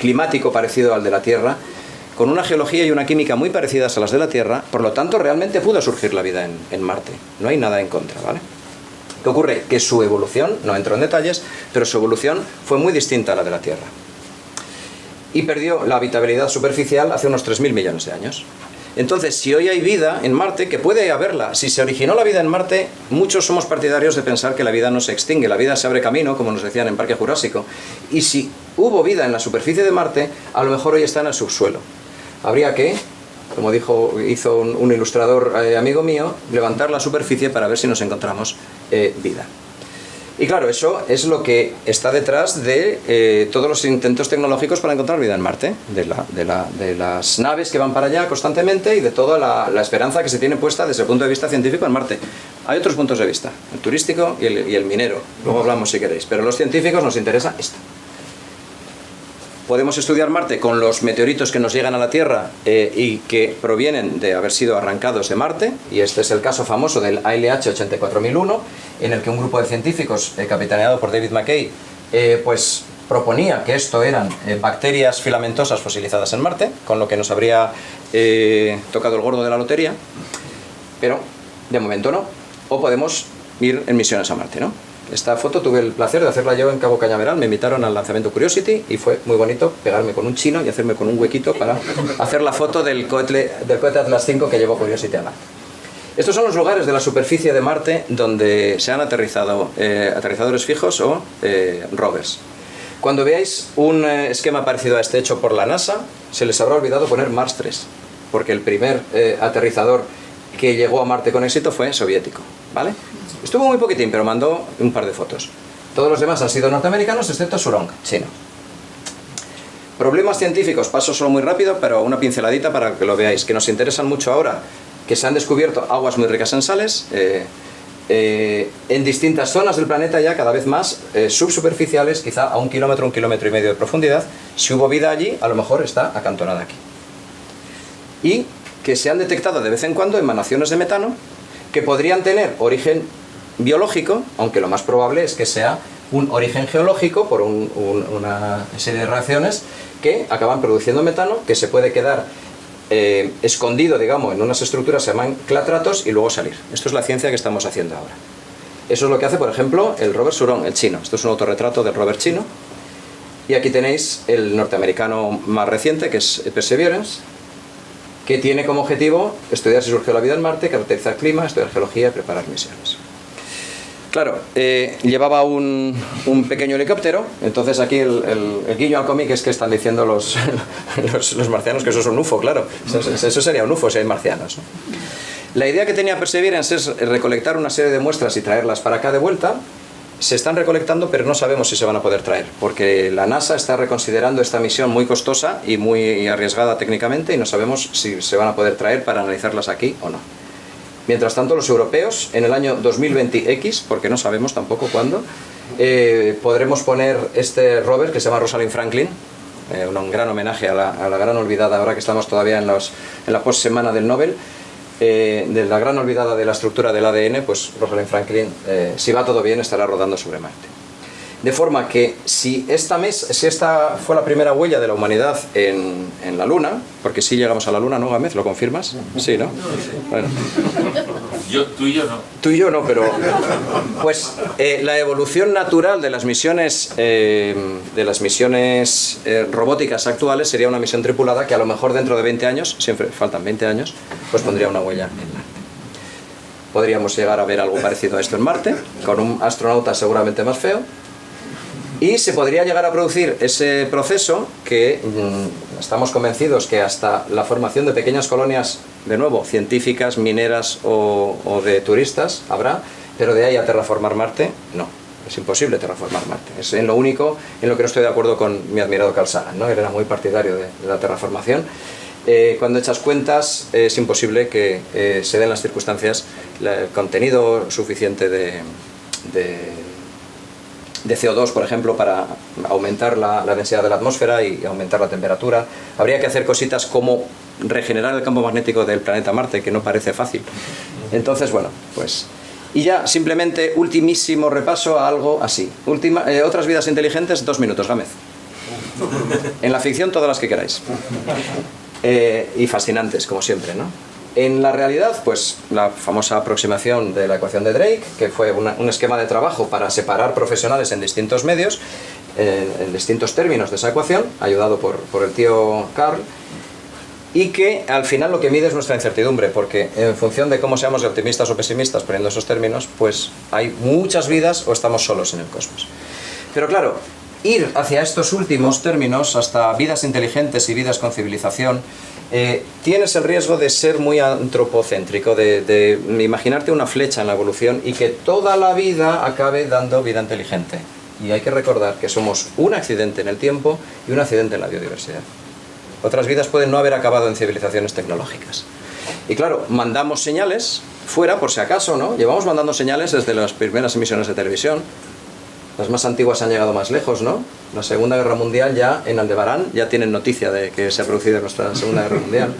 climático parecido al de la Tierra, con una geología y una química muy parecidas a las de la Tierra. Por lo tanto, realmente pudo surgir la vida en Marte. No hay nada en contra, ¿vale? ¿Qué ocurre? Que su evolución, no entro en detalles, pero su evolución fue muy distinta a la de la Tierra. Y perdió la habitabilidad superficial hace unos 3.000 millones de años. Entonces, si hoy hay vida en Marte, que puede haberla, si se originó la vida en Marte, muchos somos partidarios de pensar que la vida no se extingue, la vida se abre camino, como nos decían en Parque Jurásico. Y si hubo vida en la superficie de Marte, a lo mejor hoy está en el subsuelo. Habría que, como hizo un ilustrador amigo mío, levantar la superficie para ver si nos encontramos vida. Y claro, eso es lo que está detrás de todos los intentos tecnológicos para encontrar vida en Marte, de las naves que van para allá constantemente y de toda la esperanza que se tiene puesta desde el punto de vista científico en Marte. Hay otros puntos de vista, el turístico y el minero, luego hablamos si queréis, pero a los científicos nos interesa esto. Podemos estudiar Marte con los meteoritos que nos llegan a la Tierra y que provienen de haber sido arrancados de Marte, y este es el caso famoso del ALH 84001, en el que un grupo de científicos capitaneado por David McKay pues proponía que esto eran bacterias filamentosas fosilizadas en Marte, con lo que nos habría tocado el gordo de la lotería, pero de momento no. O podemos ir en misiones a Marte, ¿no? Esta foto tuve el placer de hacerla yo en Cabo Cañaveral, me invitaron al lanzamiento Curiosity y fue muy bonito pegarme con un chino y hacerme con un huequito para hacer la foto del cohete Atlas V que llevó Curiosity a Marte. Estos son los lugares de la superficie de Marte donde se han aterrizado aterrizadores fijos o rovers. Cuando veáis un esquema parecido a este hecho por la NASA, se les habrá olvidado poner Mars 3, porque el primer aterrizador que llegó a Marte con éxito fue soviético, ¿vale? Estuvo muy poquitín, pero mandó un par de fotos. Todos los demás han sido norteamericanos, excepto Surong, chino. Problemas científicos, paso solo muy rápido, pero una pinceladita para que lo veáis, que nos interesan mucho ahora, que se han descubierto aguas muy ricas en sales, en distintas zonas del planeta ya, cada vez más, subsuperficiales, quizá a 1 kilómetro, 1,5 kilómetros de profundidad. Si hubo vida allí, a lo mejor está acantonada aquí. Y que se han detectado de vez en cuando emanaciones de metano que podrían tener origen biológico, aunque lo más probable es que sea un origen geológico por una serie de reacciones que acaban produciendo metano que se puede quedar escondido, digamos, en unas estructuras que se llaman clatratos y luego salir. Esto es la ciencia que estamos haciendo ahora. Eso es lo que hace, por ejemplo, el rover Surong, el chino. Esto es un autorretrato del rover chino. Y aquí tenéis el norteamericano más reciente, que es Perseverance, que tiene como objetivo estudiar si surgió la vida en Marte, caracterizar clima, estudiar geología y preparar misiones. Claro, llevaba un pequeño helicóptero, entonces aquí el guiño al cómic es que están diciendo los marcianos que eso es un UFO, claro. Eso sería un UFO si hay marcianos, ¿no? La idea que tenía Perseverance es recolectar una serie de muestras y traerlas para acá de vuelta. Se están recolectando, pero no sabemos si se van a poder traer, porque la NASA está reconsiderando esta misión muy costosa y muy arriesgada técnicamente y no sabemos si se van a poder traer para analizarlas aquí o no. Mientras tanto, los europeos, en el año 2020X, porque no sabemos tampoco cuándo, podremos poner este rover que se llama Rosalind Franklin, un gran homenaje a la gran olvidada, ahora que estamos todavía en la post-semana del Nobel, de la gran olvidada de la estructura del ADN, pues Rosalind Franklin, si va todo bien, estará rodando sobre Marte. De forma que si esta fue la primera huella de la humanidad en la Luna, porque sí llegamos a la Luna, ¿no, Gámez? ¿Lo confirmas? Sí, ¿no? Bueno. Tú y yo no. Tú y yo no, pero... Pues la evolución natural de las misiones, robóticas actuales sería una misión tripulada que a lo mejor dentro de 20 años, siempre faltan 20 años, pues pondría una huella en Marte. Podríamos llegar a ver algo parecido a esto en Marte, con un astronauta seguramente más feo. Y se podría llegar a producir ese proceso que estamos convencidos que hasta la formación de pequeñas colonias, de nuevo, científicas, mineras o de turistas habrá, pero de ahí a terraformar Marte, no. Es imposible terraformar Marte. Es en lo único en lo que no estoy de acuerdo con mi admirado Carl Sagan, ¿no? Él era muy partidario de la terraformación. Cuando echas cuentas, es imposible que se den las circunstancias, el contenido suficiente de CO2, por ejemplo, para aumentar la densidad de la atmósfera y aumentar la temperatura. Habría que hacer cositas como regenerar el campo magnético del planeta Marte, que no parece fácil. Entonces, bueno, pues... Y ya, simplemente, ultimísimo repaso a algo así. Otras vidas inteligentes, 2 minutos, Gámez. En la ficción, todas las que queráis. Y fascinantes, como siempre, ¿no? En la realidad, pues la famosa aproximación de la ecuación de Drake, que fue un esquema de trabajo para separar profesionales en distintos medios, en distintos términos de esa ecuación, ayudado por el tío Carl, y que al final lo que mide es nuestra incertidumbre, porque en función de cómo seamos de optimistas o pesimistas poniendo esos términos, pues hay muchas vidas o estamos solos en el cosmos. Pero claro, ir hacia estos últimos términos, hasta vidas inteligentes y vidas con civilización, tienes el riesgo de ser muy antropocéntrico, de imaginarte una flecha en la evolución y que toda la vida acabe dando vida inteligente. Y hay que recordar que somos un accidente en el tiempo y un accidente en la biodiversidad. Otras vidas pueden no haber acabado en civilizaciones tecnológicas. Y claro, mandamos señales fuera por si acaso, ¿no? Llevamos mandando señales desde las primeras emisiones de televisión. Las más antiguas han llegado más lejos, ¿no? La Segunda Guerra Mundial ya en Aldebarán ya tienen noticia de que se ha producido nuestra Segunda Guerra Mundial.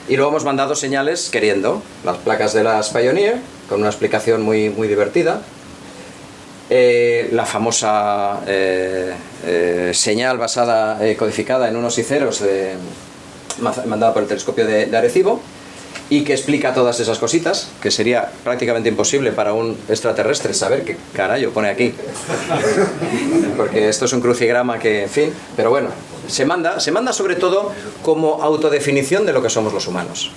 Y luego hemos mandado señales queriendo. Las placas de las Pioneer, con una explicación muy, muy divertida. La famosa señal codificada en unos y ceros mandada por el telescopio de Arecibo. y que explica todas esas cositas, que sería prácticamente imposible para un extraterrestre saber qué carajo pone aquí. Porque esto es un crucigrama que, en fin, pero bueno, se manda sobre todo como autodefinición de lo que somos los humanos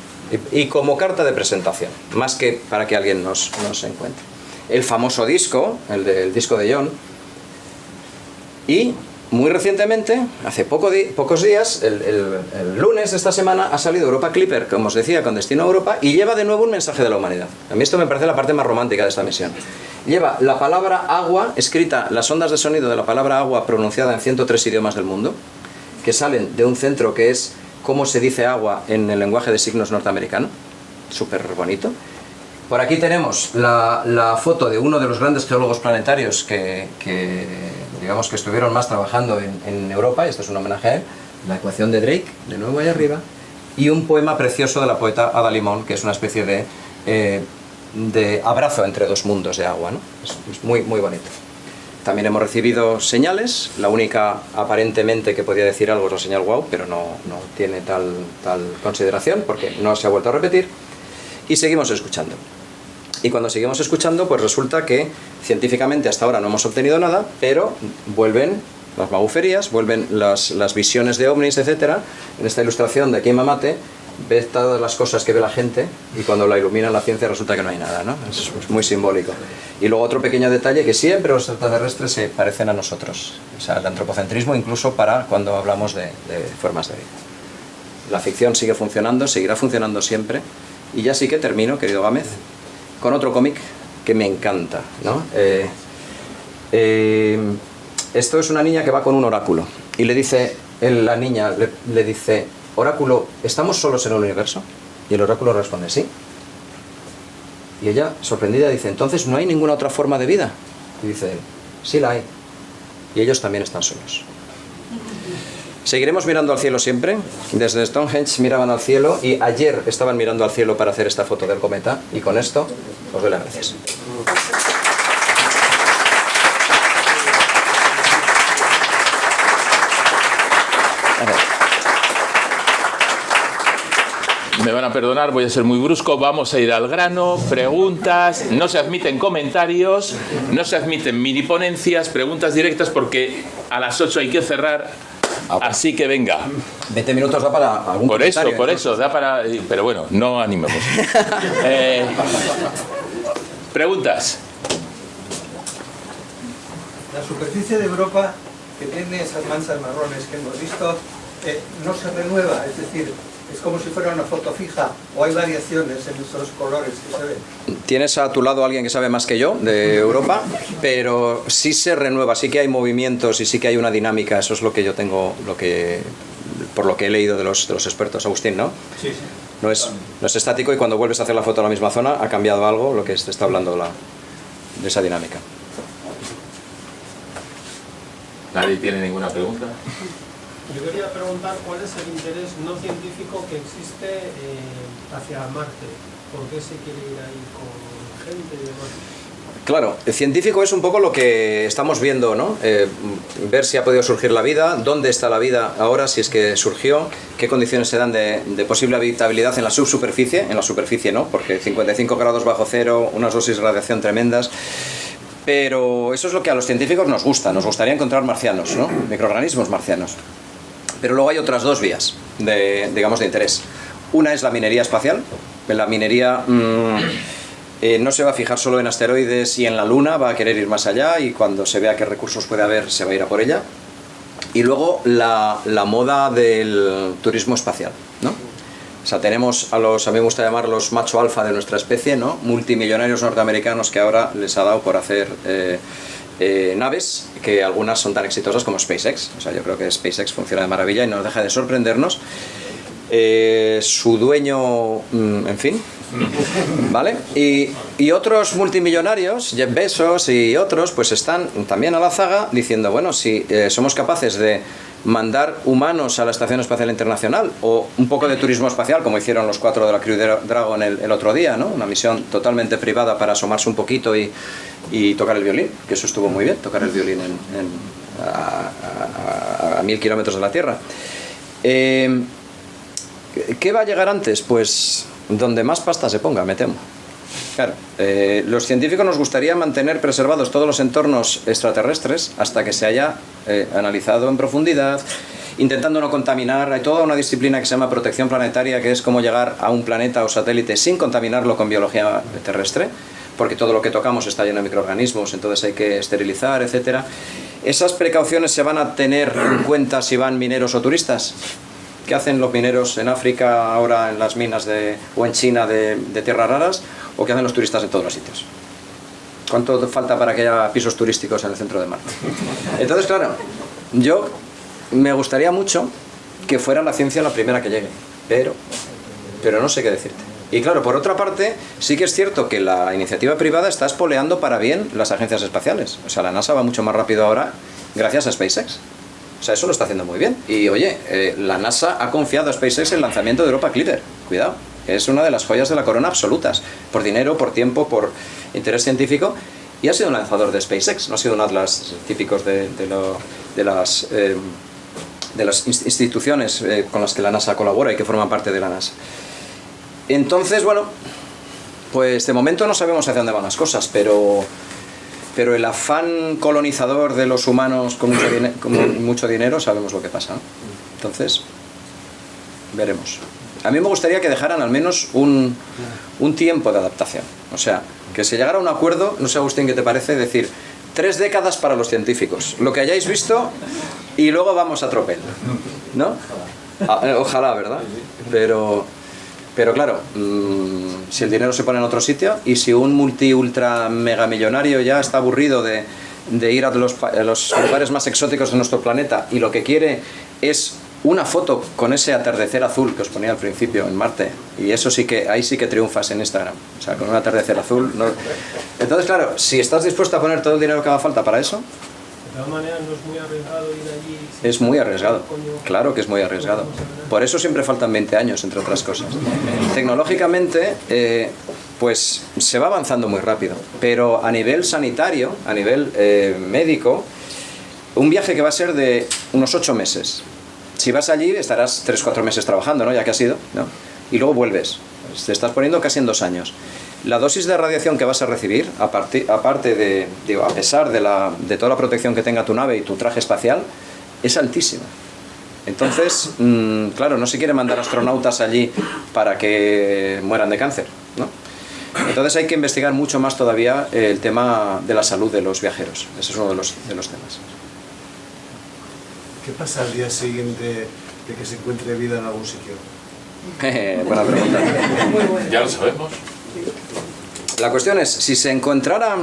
y como carta de presentación, más que para que alguien nos encuentre. El famoso disco, el disco de John, y muy recientemente, hace pocos días, el lunes de esta semana, ha salido Europa Clipper, como os decía, con destino a Europa, y lleva de nuevo un mensaje de la humanidad. A mí esto me parece la parte más romántica de esta misión. Lleva la palabra agua, escrita, las ondas de sonido de la palabra agua pronunciada en 103 idiomas del mundo, que salen de un centro que es cómo se dice agua en el lenguaje de signos norteamericano, súper bonito. Por aquí tenemos la foto de uno de los grandes geólogos planetarios que digamos que estuvieron más trabajando en Europa, y esto es un homenaje a él, la ecuación de Drake, de nuevo ahí arriba, y un poema precioso de la poeta Ada Limón, que es una especie de abrazo entre dos mundos de agua, ¿no? Es muy, muy bonito. También hemos recibido señales, la única aparentemente que podía decir algo es la señal wow, pero no tiene tal consideración porque no se ha vuelto a repetir, y seguimos escuchando. Y cuando seguimos escuchando, pues resulta que científicamente hasta ahora no hemos obtenido nada, pero vuelven las maguferías, vuelven las visiones de ovnis, etc. En esta ilustración de aquí en Mamate, ves todas las cosas que ve la gente y cuando la ilumina la ciencia resulta que no hay nada, ¿no? Es muy simbólico. Y luego otro pequeño detalle, que siempre los extraterrestres se parecen a nosotros. O sea, el antropocentrismo incluso para cuando hablamos de formas de vida. La ficción sigue funcionando, seguirá funcionando siempre. Y ya sí que termino, querido Gámez, con otro cómic que me encanta, ¿no? Esto es una niña que va con un oráculo y le dice, la niña le dice, oráculo, ¿estamos solos en el universo? Y el oráculo responde, sí. Y ella, sorprendida, dice, entonces no hay ninguna otra forma de vida. Y dice él, sí la hay. Y ellos también están solos. Seguiremos mirando al cielo siempre. Desde Stonehenge miraban al cielo y ayer estaban mirando al cielo para hacer esta foto del cometa. Y con esto os doy las gracias. Me van a perdonar, voy a ser muy brusco, vamos a ir al grano, preguntas, no se admiten comentarios, no se admiten mini ponencias, preguntas directas porque a las 8 hay que cerrar, así que venga. 20 minutos da para algún comentario. Por eso, da para... Pero bueno, no animemos. Preguntas. La superficie de Europa, que tiene esas manchas marrones que hemos visto, no se renueva, es decir, es como si fuera una foto fija, o hay variaciones en esos colores que se ven. Tienes a tu lado a alguien que sabe más que yo de Europa, pero sí se renueva, sí que hay movimientos y sí que hay una dinámica. Eso es lo que yo tengo, por lo que he leído de los expertos. Agustín, ¿no? Sí, sí. No es estático, y cuando vuelves a hacer la foto en la misma zona ha cambiado algo, lo que te está hablando de esa dinámica. ¿Nadie tiene ninguna pregunta? Yo quería preguntar cuál es el interés no científico que existe hacia Marte. ¿Por qué se quiere ir ahí con gente y demás? Claro, el científico es un poco lo que estamos viendo, ¿no? Ver si ha podido surgir la vida, dónde está la vida ahora, si es que surgió, qué condiciones se dan de posible habitabilidad en la subsuperficie, en la superficie no, porque 55 grados bajo cero, unas dosis de radiación tremendas. Pero eso es lo que a los científicos nos gusta, nos gustaría encontrar marcianos, ¿no? Microorganismos marcianos. Pero luego hay otras dos vías de interés. Una es la minería espacial. La minería no se va a fijar solo en asteroides y en la Luna, va a querer ir más allá, y cuando se vea qué recursos puede haber se va a ir a por ella. Y luego la moda del turismo espacial, ¿no? O sea, tenemos a mí me gusta llamarlos macho alfa de nuestra especie, ¿no? Multimillonarios norteamericanos que ahora les ha dado por hacer naves, que algunas son tan exitosas como SpaceX. O sea, yo creo que SpaceX funciona de maravilla y no deja de sorprendernos. Su dueño, en fin, ¿vale? Y otros multimillonarios, Jeff Bezos y otros, pues están también a la zaga diciendo, bueno, si somos capaces de mandar humanos a la Estación Espacial Internacional, o un poco de turismo espacial, como hicieron los 4 de la Crew Dragon el otro día, ¿no? Una misión totalmente privada para asomarse un poquito y tocar el violín, que eso estuvo muy bien, tocar el violín a 1000 kilómetros de la Tierra. ¿Qué va a llegar antes? Pues donde más pasta se ponga, me temo. Claro, los científicos nos gustaría mantener preservados todos los entornos extraterrestres hasta que se haya analizado en profundidad, intentando no contaminar. Hay toda una disciplina que se llama protección planetaria, que es cómo llegar a un planeta o satélite sin contaminarlo con biología terrestre, porque todo lo que tocamos está lleno de microorganismos, entonces hay que esterilizar, etcétera. ¿Esas precauciones se van a tener en cuenta si van mineros o turistas? ¿Qué hacen los mineros en África ahora en las minas o en China de tierras raras? ¿O qué hacen los turistas en todos los sitios? ¿Cuánto falta para que haya pisos turísticos en el centro de Marte? Entonces, claro, yo me gustaría mucho que fuera la ciencia la primera que llegue, pero no sé qué decirte. Y claro, por otra parte, sí que es cierto que la iniciativa privada está espoleando para bien las agencias espaciales. O sea, la NASA va mucho más rápido ahora gracias a SpaceX. O sea, eso lo está haciendo muy bien. Y oye, la NASA ha confiado a SpaceX el lanzamiento de Europa Clipper. Cuidado, es una de las joyas de la corona absolutas. Por dinero, por tiempo, por interés científico. Y ha sido un lanzador de SpaceX, no ha sido un Atlas típicos de las instituciones con las que la NASA colabora y que forman parte de la NASA. Entonces, bueno, pues de momento no sabemos hacia dónde van las cosas, pero el afán colonizador de los humanos con mucho dinero sabemos lo que pasa, ¿no? Entonces, veremos. A mí me gustaría que dejaran al menos un tiempo de adaptación. O sea, que se llegara a un acuerdo, no sé, Agustín, ¿qué te parece? Decir, 3 décadas para los científicos, lo que hayáis visto, y luego vamos a tropel, ¿no? Ojalá, ¿verdad? Pero claro, si el dinero se pone en otro sitio y si un ultra mega millonario ya está aburrido de ir a los lugares más exóticos de nuestro planeta y lo que quiere es una foto con ese atardecer azul que os ponía al principio en Marte, y eso sí que, ahí sí que triunfas en Instagram, o sea, con un atardecer azul, no... Entonces claro, si estás dispuesto a poner todo el dinero que haga falta para eso, de todas maneras no es muy arriesgado ir allí. Es muy arriesgado, claro que es muy arriesgado. Por eso siempre faltan 20 años, entre otras cosas. Tecnológicamente, pues se va avanzando muy rápido, pero a nivel sanitario, a nivel médico, un viaje que va a ser de unos 8 meses. Si vas allí estarás 3-4 meses trabajando, ¿no? Ya que has ido, ¿no? Y luego vuelves. Te estás poniendo casi en 2 años. La dosis de radiación que vas a recibir, aparte de, digo, a pesar de toda la protección que tenga tu nave y tu traje espacial, es altísima. Entonces, claro, no se quiere mandar astronautas allí para que mueran de cáncer, ¿no? Entonces hay que investigar mucho más todavía el tema de la salud de los viajeros. Ese es uno de los temas. ¿Qué pasa al día siguiente de que se encuentre vida en algún sitio? Buena pregunta. Ya lo sabemos. La cuestión es, si se encontrara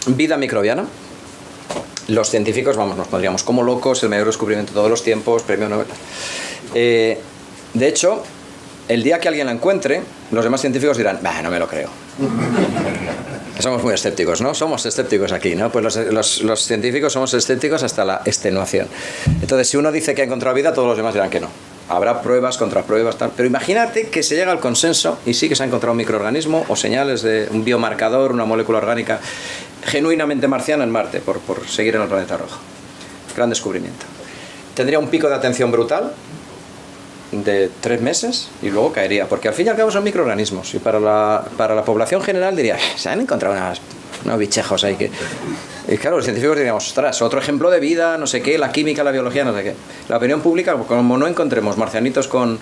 vida microbiana, los científicos, vamos, nos pondríamos como locos, el mayor descubrimiento de todos los tiempos, premio Nobel. De hecho, el día que alguien la encuentre, los demás científicos dirán, bah, no me lo creo. Somos muy escépticos, ¿no? Somos escépticos aquí, ¿no? Pues los científicos somos escépticos hasta la extenuación. Entonces, si uno dice que ha encontrado vida, todos los demás dirán que no. Habrá pruebas, contrapruebas, tal. Pero imagínate que se llega al consenso y sí que se ha encontrado un microorganismo o señales de un biomarcador, una molécula orgánica genuinamente marciana en Marte, por seguir en el planeta rojo. Gran descubrimiento. Tendría un pico de atención brutal de 3 meses y luego caería, porque al fin y al cabo son microorganismos y para la población general diría, se han encontrado unos bichejos ahí que... Y claro, los científicos diríamos, ostras, otro ejemplo de vida, no sé qué, la química, la biología, no sé qué. La opinión pública, como no encontremos marcianitos con...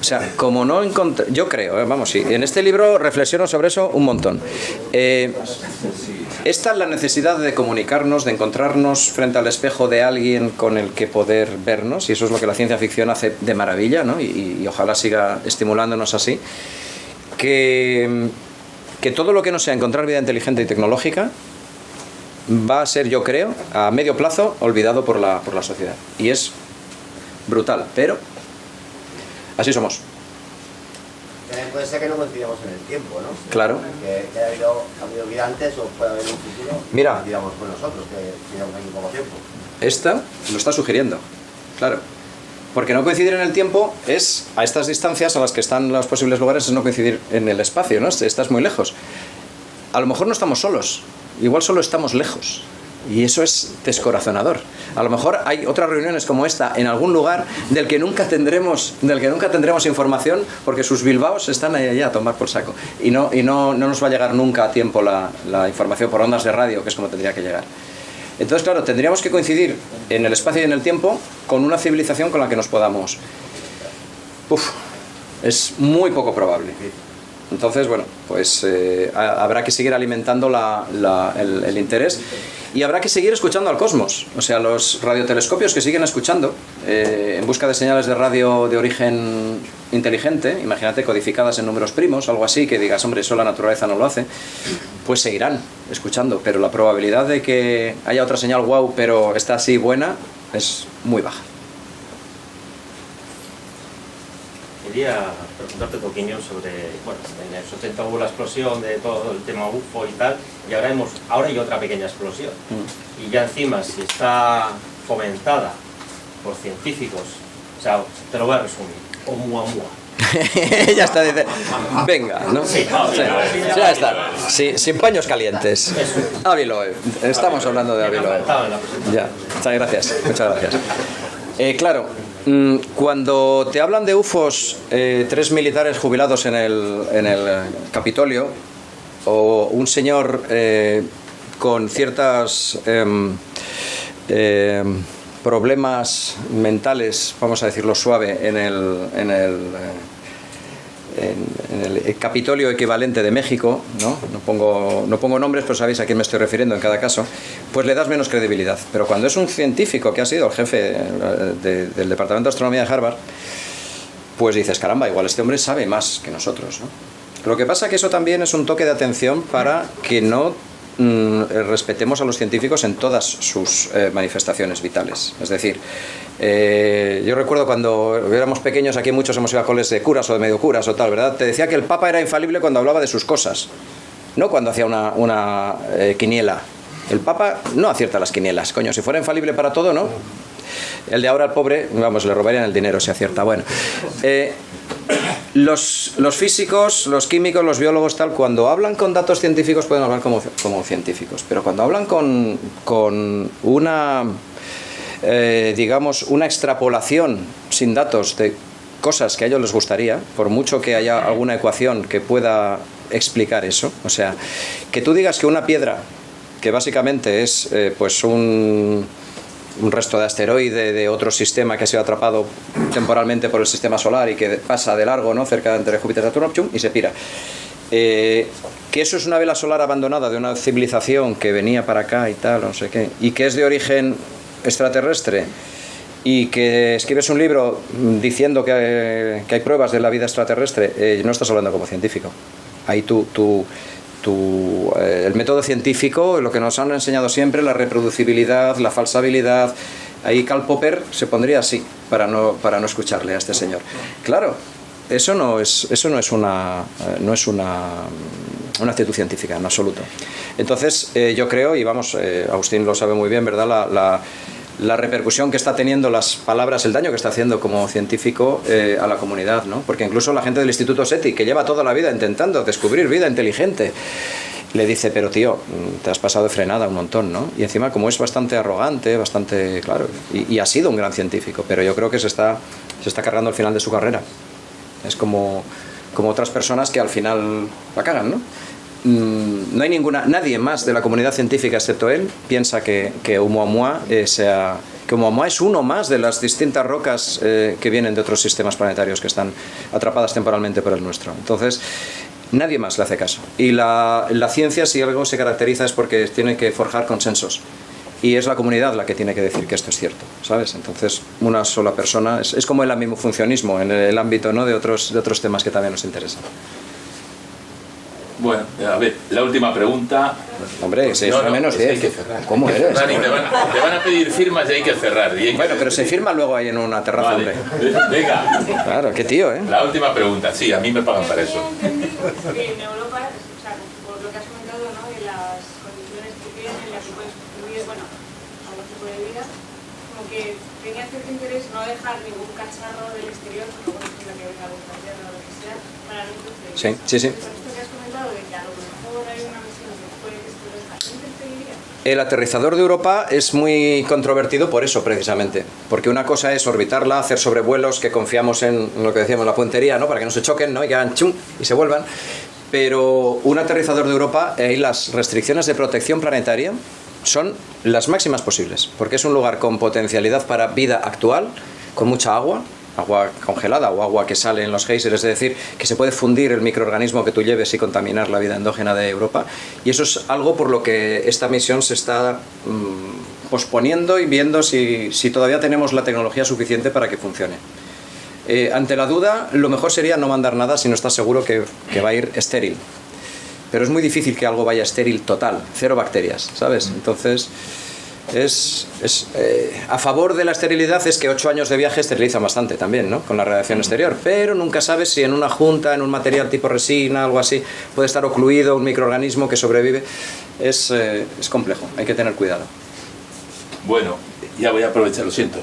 O sea, como no encontremos... Yo creo, vamos, sí, en este libro reflexiono sobre eso un montón. Esta es la necesidad de comunicarnos, de encontrarnos frente al espejo de alguien con el que poder vernos, y eso es lo que la ciencia ficción hace de maravilla, ¿no? Y ojalá siga estimulándonos así. Que todo lo que no sea encontrar vida inteligente y tecnológica va a ser, yo creo, a medio plazo olvidado por la sociedad. Y es brutal, pero así somos. Puede ser que no coincidamos en el tiempo, ¿no? Claro. Que ha habido vida antes o puede haber un futuro. Mira, digamos con nosotros, que sigamos aquí poco tiempo. Esta lo está sugiriendo, claro. Porque no coincidir en el tiempo es, a estas distancias a las que están los posibles lugares, es no coincidir en el espacio, ¿no? Estás muy lejos. A lo mejor no estamos solos, igual solo estamos lejos. Y eso es descorazonador. A lo mejor hay otras reuniones como esta en algún lugar del que nunca tendremos información porque sus bilbaos están ahí allá a tomar por saco. Y no nos va a llegar nunca a tiempo la información por ondas de radio, que es como tendría que llegar. Entonces, claro, tendríamos que coincidir en el espacio y en el tiempo con una civilización con la que nos podamos... es muy poco probable. Entonces, bueno, pues habrá que seguir alimentando el interés y habrá que seguir escuchando al cosmos. O sea, los radiotelescopios que siguen escuchando en busca de señales de radio de origen inteligente, imagínate codificadas en números primos, algo así, que digas, hombre, eso la naturaleza no lo hace, pues seguirán escuchando, pero la probabilidad de que haya otra señal wow, pero está así buena, es muy baja. Quería preguntarte tu opinión sobre, bueno, en los 80 hubo la explosión de todo el tema UFO y tal, y ahora hay otra pequeña explosión. Y ya encima, si está fomentada por científicos, o sea, te lo voy a resumir, Oumuamua. Ya está, dice, venga, ¿no? Sí, ya está, sí, sin paños calientes. Aviloe, estamos hablando de Aviloe. Ya, muchas gracias. Claro, cuando te hablan de UFOs, 3 militares jubilados en el Capitolio, o un señor con ciertas problemas mentales, vamos a decirlo suave, en el Capitolio equivalente de México, ¿no? No pongo nombres, pero sabéis a quién me estoy refiriendo en cada caso, pues le das menos credibilidad. Pero cuando es un científico que ha sido el jefe del Departamento de Astronomía de Harvard, pues dices, caramba, igual este hombre sabe más que nosotros, ¿no? Lo que pasa es que eso también es un toque de atención para que no respetemos a los científicos en todas sus manifestaciones vitales. Es decir, yo recuerdo cuando éramos pequeños, aquí muchos hemos ido a coles de curas o de medio curas o tal, ¿verdad? Te decía que el Papa era infalible cuando hablaba de sus cosas, no cuando hacía una quiniela. El Papa no acierta las quinielas, coño, si fuera infalible para todo, ¿no? El de ahora al pobre, vamos, le robarían el dinero si acierta. Bueno, los físicos, los químicos, los biólogos, tal, cuando hablan con datos científicos pueden hablar como científicos, pero cuando hablan con una, digamos, una extrapolación sin datos de cosas que a ellos les gustaría, por mucho que haya alguna ecuación que pueda explicar eso, o sea, que tú digas que una piedra, que básicamente es pues un resto de asteroide de otro sistema que ha sido atrapado temporalmente por el sistema solar y que pasa de largo, ¿no?, cerca entre Júpiter y Saturno, y se pira. Que eso es una vela solar abandonada de una civilización que venía para acá y tal, no sé qué, y que es de origen extraterrestre, y que escribes un libro diciendo que hay pruebas de la vida extraterrestre, no estás hablando como científico. Ahí el método científico, lo que nos han enseñado siempre, la reproducibilidad, la falsabilidad, ahí Karl Popper se pondría así para no escucharle a este señor. Claro, eso no es una actitud científica en absoluto. Entonces yo creo, y vamos, Agustín lo sabe muy bien, ¿verdad?, la repercusión que está teniendo las palabras, el daño que está haciendo como científico a la comunidad, ¿no? Porque incluso la gente del Instituto SETI, que lleva toda la vida intentando descubrir vida inteligente, le dice, pero tío, te has pasado de frenada un montón, ¿no? Y encima, como es bastante arrogante, bastante, claro, y ha sido un gran científico, pero yo creo que se está cargando el final de su carrera. Es como otras personas que al final la cagan, ¿no? No hay nadie más de la comunidad científica excepto él piensa que Oumuamua es uno más de las distintas rocas que vienen de otros sistemas planetarios que están atrapadas temporalmente por el nuestro. Entonces nadie más le hace caso, y la ciencia, si algo se caracteriza, es porque tiene que forjar consensos, y es la comunidad la que tiene que decir que esto es cierto, ¿sabes? Entonces una sola persona es como el amifuncionismo en el ámbito, ¿no?, de otros temas que también nos interesan. Bueno, a ver, la última pregunta. Hombre, 6 No, menos es que 10. hay que cerrar. ¿Cómo eres? Te van a pedir firmas y hay que cerrar. Bueno, pero se firma luego ahí en una terraza, vale. hombre. Venga. Claro, qué tío, ¿eh? La última pregunta. Sí, a mí me pagan para eso. En Europa, o sea, por lo que has comentado, ¿no?, de las condiciones que tienen, en las que puedes construir, bueno, algún tipo de vida, como que tenía cierto interés no dejar ningún cacharro del exterior, como por ejemplo que venga de Tierra o lo que sea, para no introducir. Sí. Esto que has comentado de que a lo mejor hay una misión que puede destruir, ¿la gente te diría? El aterrizador de Europa es muy controvertido por eso, precisamente. Porque una cosa es orbitarla, hacer sobrevuelos que confiamos en lo que decíamos, la puntería, ¿no? Para que no se choquen, ¿no? Y que hagan chum y se vuelvan. Pero un aterrizador de Europa, ahí las restricciones de protección planetaria son las máximas posibles. Porque es un lugar con potencialidad para vida actual, con mucha agua congelada o agua que sale en los geysers, es decir, que se puede fundir el microorganismo que tú lleves y contaminar la vida endógena de Europa. Y eso es algo por lo que esta misión se está posponiendo y viendo si todavía tenemos la tecnología suficiente para que funcione. Ante la duda, lo mejor sería no mandar nada si no estás seguro que va a ir estéril. Pero es muy difícil que algo vaya estéril total, 0 bacterias, ¿sabes? Entonces, a favor de la esterilidad es que 8 años de viaje esterilizan bastante también, ¿no? Con la radiación exterior, pero nunca sabes si en una junta, en un material tipo resina, algo así, puede estar ocluido un microorganismo que sobrevive. Es complejo, hay que tener cuidado. Bueno, ya voy a aprovechar, lo siento.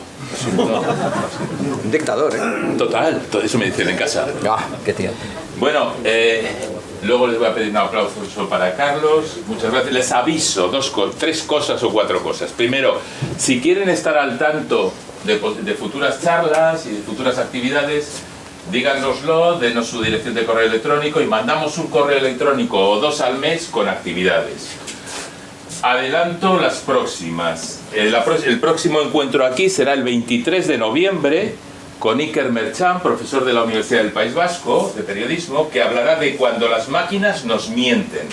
Un dictador, ¿eh? Total, todo eso me dicen en casa. Ah, qué tío. Bueno, luego les voy a pedir un aplauso para Carlos. Muchas gracias. Les aviso 3 cosas o 4 cosas. Primero, si quieren estar al tanto de futuras charlas y de futuras actividades, díganoslo, denos su dirección de correo electrónico y mandamos un correo electrónico o 2 al mes con actividades. Adelanto las próximas. El próximo encuentro aquí será el 23 de noviembre con Iker Merchan, profesor de la Universidad del País Vasco, de periodismo, que hablará de cuando las máquinas nos mienten,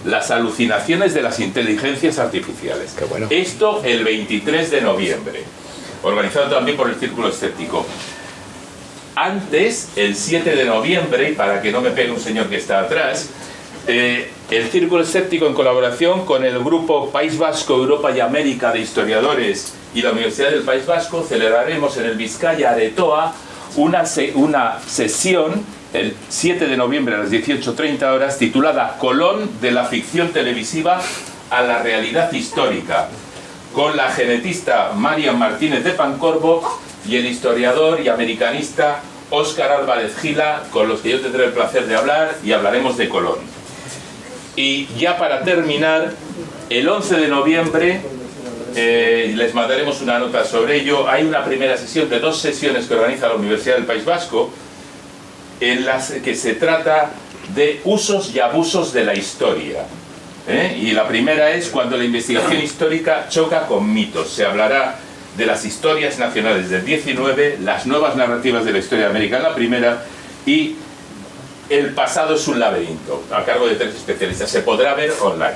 las alucinaciones de las inteligencias artificiales. Qué bueno. Esto el 23 de noviembre, organizado también por el Círculo Escéptico. Antes, el 7 de noviembre, y para que no me pegue un señor que está atrás, el Círculo Escéptico, en colaboración con el grupo País Vasco, Europa y América de historiadores y la Universidad del País Vasco, celebraremos en el Vizcaya Aretoa una sesión el 7 de noviembre a las 18:30 horas titulada Colón, de la ficción televisiva a la realidad histórica, con la genetista Marian Martínez de Pancorbo y el historiador y americanista Óscar Álvarez Gila, con los que yo tendré el placer de hablar, y hablaremos de Colón. Y ya para terminar, el 11 de noviembre les mandaremos una nota sobre ello. Hay una primera sesión de 2 sesiones que organiza la Universidad del País Vasco, en las que se trata de usos y abusos de la historia. Y la primera es cuando la investigación histórica choca con mitos. Se hablará de las historias nacionales del 19, las nuevas narrativas de la historia de América en la primera, y El pasado es un laberinto, a cargo de 3 especialistas. Se podrá ver online.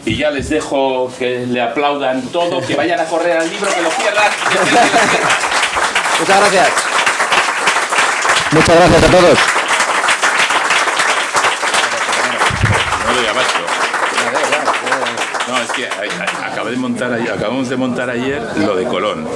Y ya les dejo que le aplaudan todo, que vayan a correr al libro, que lo cierran. Muchas gracias. Muchas gracias a todos. No doy abasto. No, es que acabamos de montar ayer lo de Colón.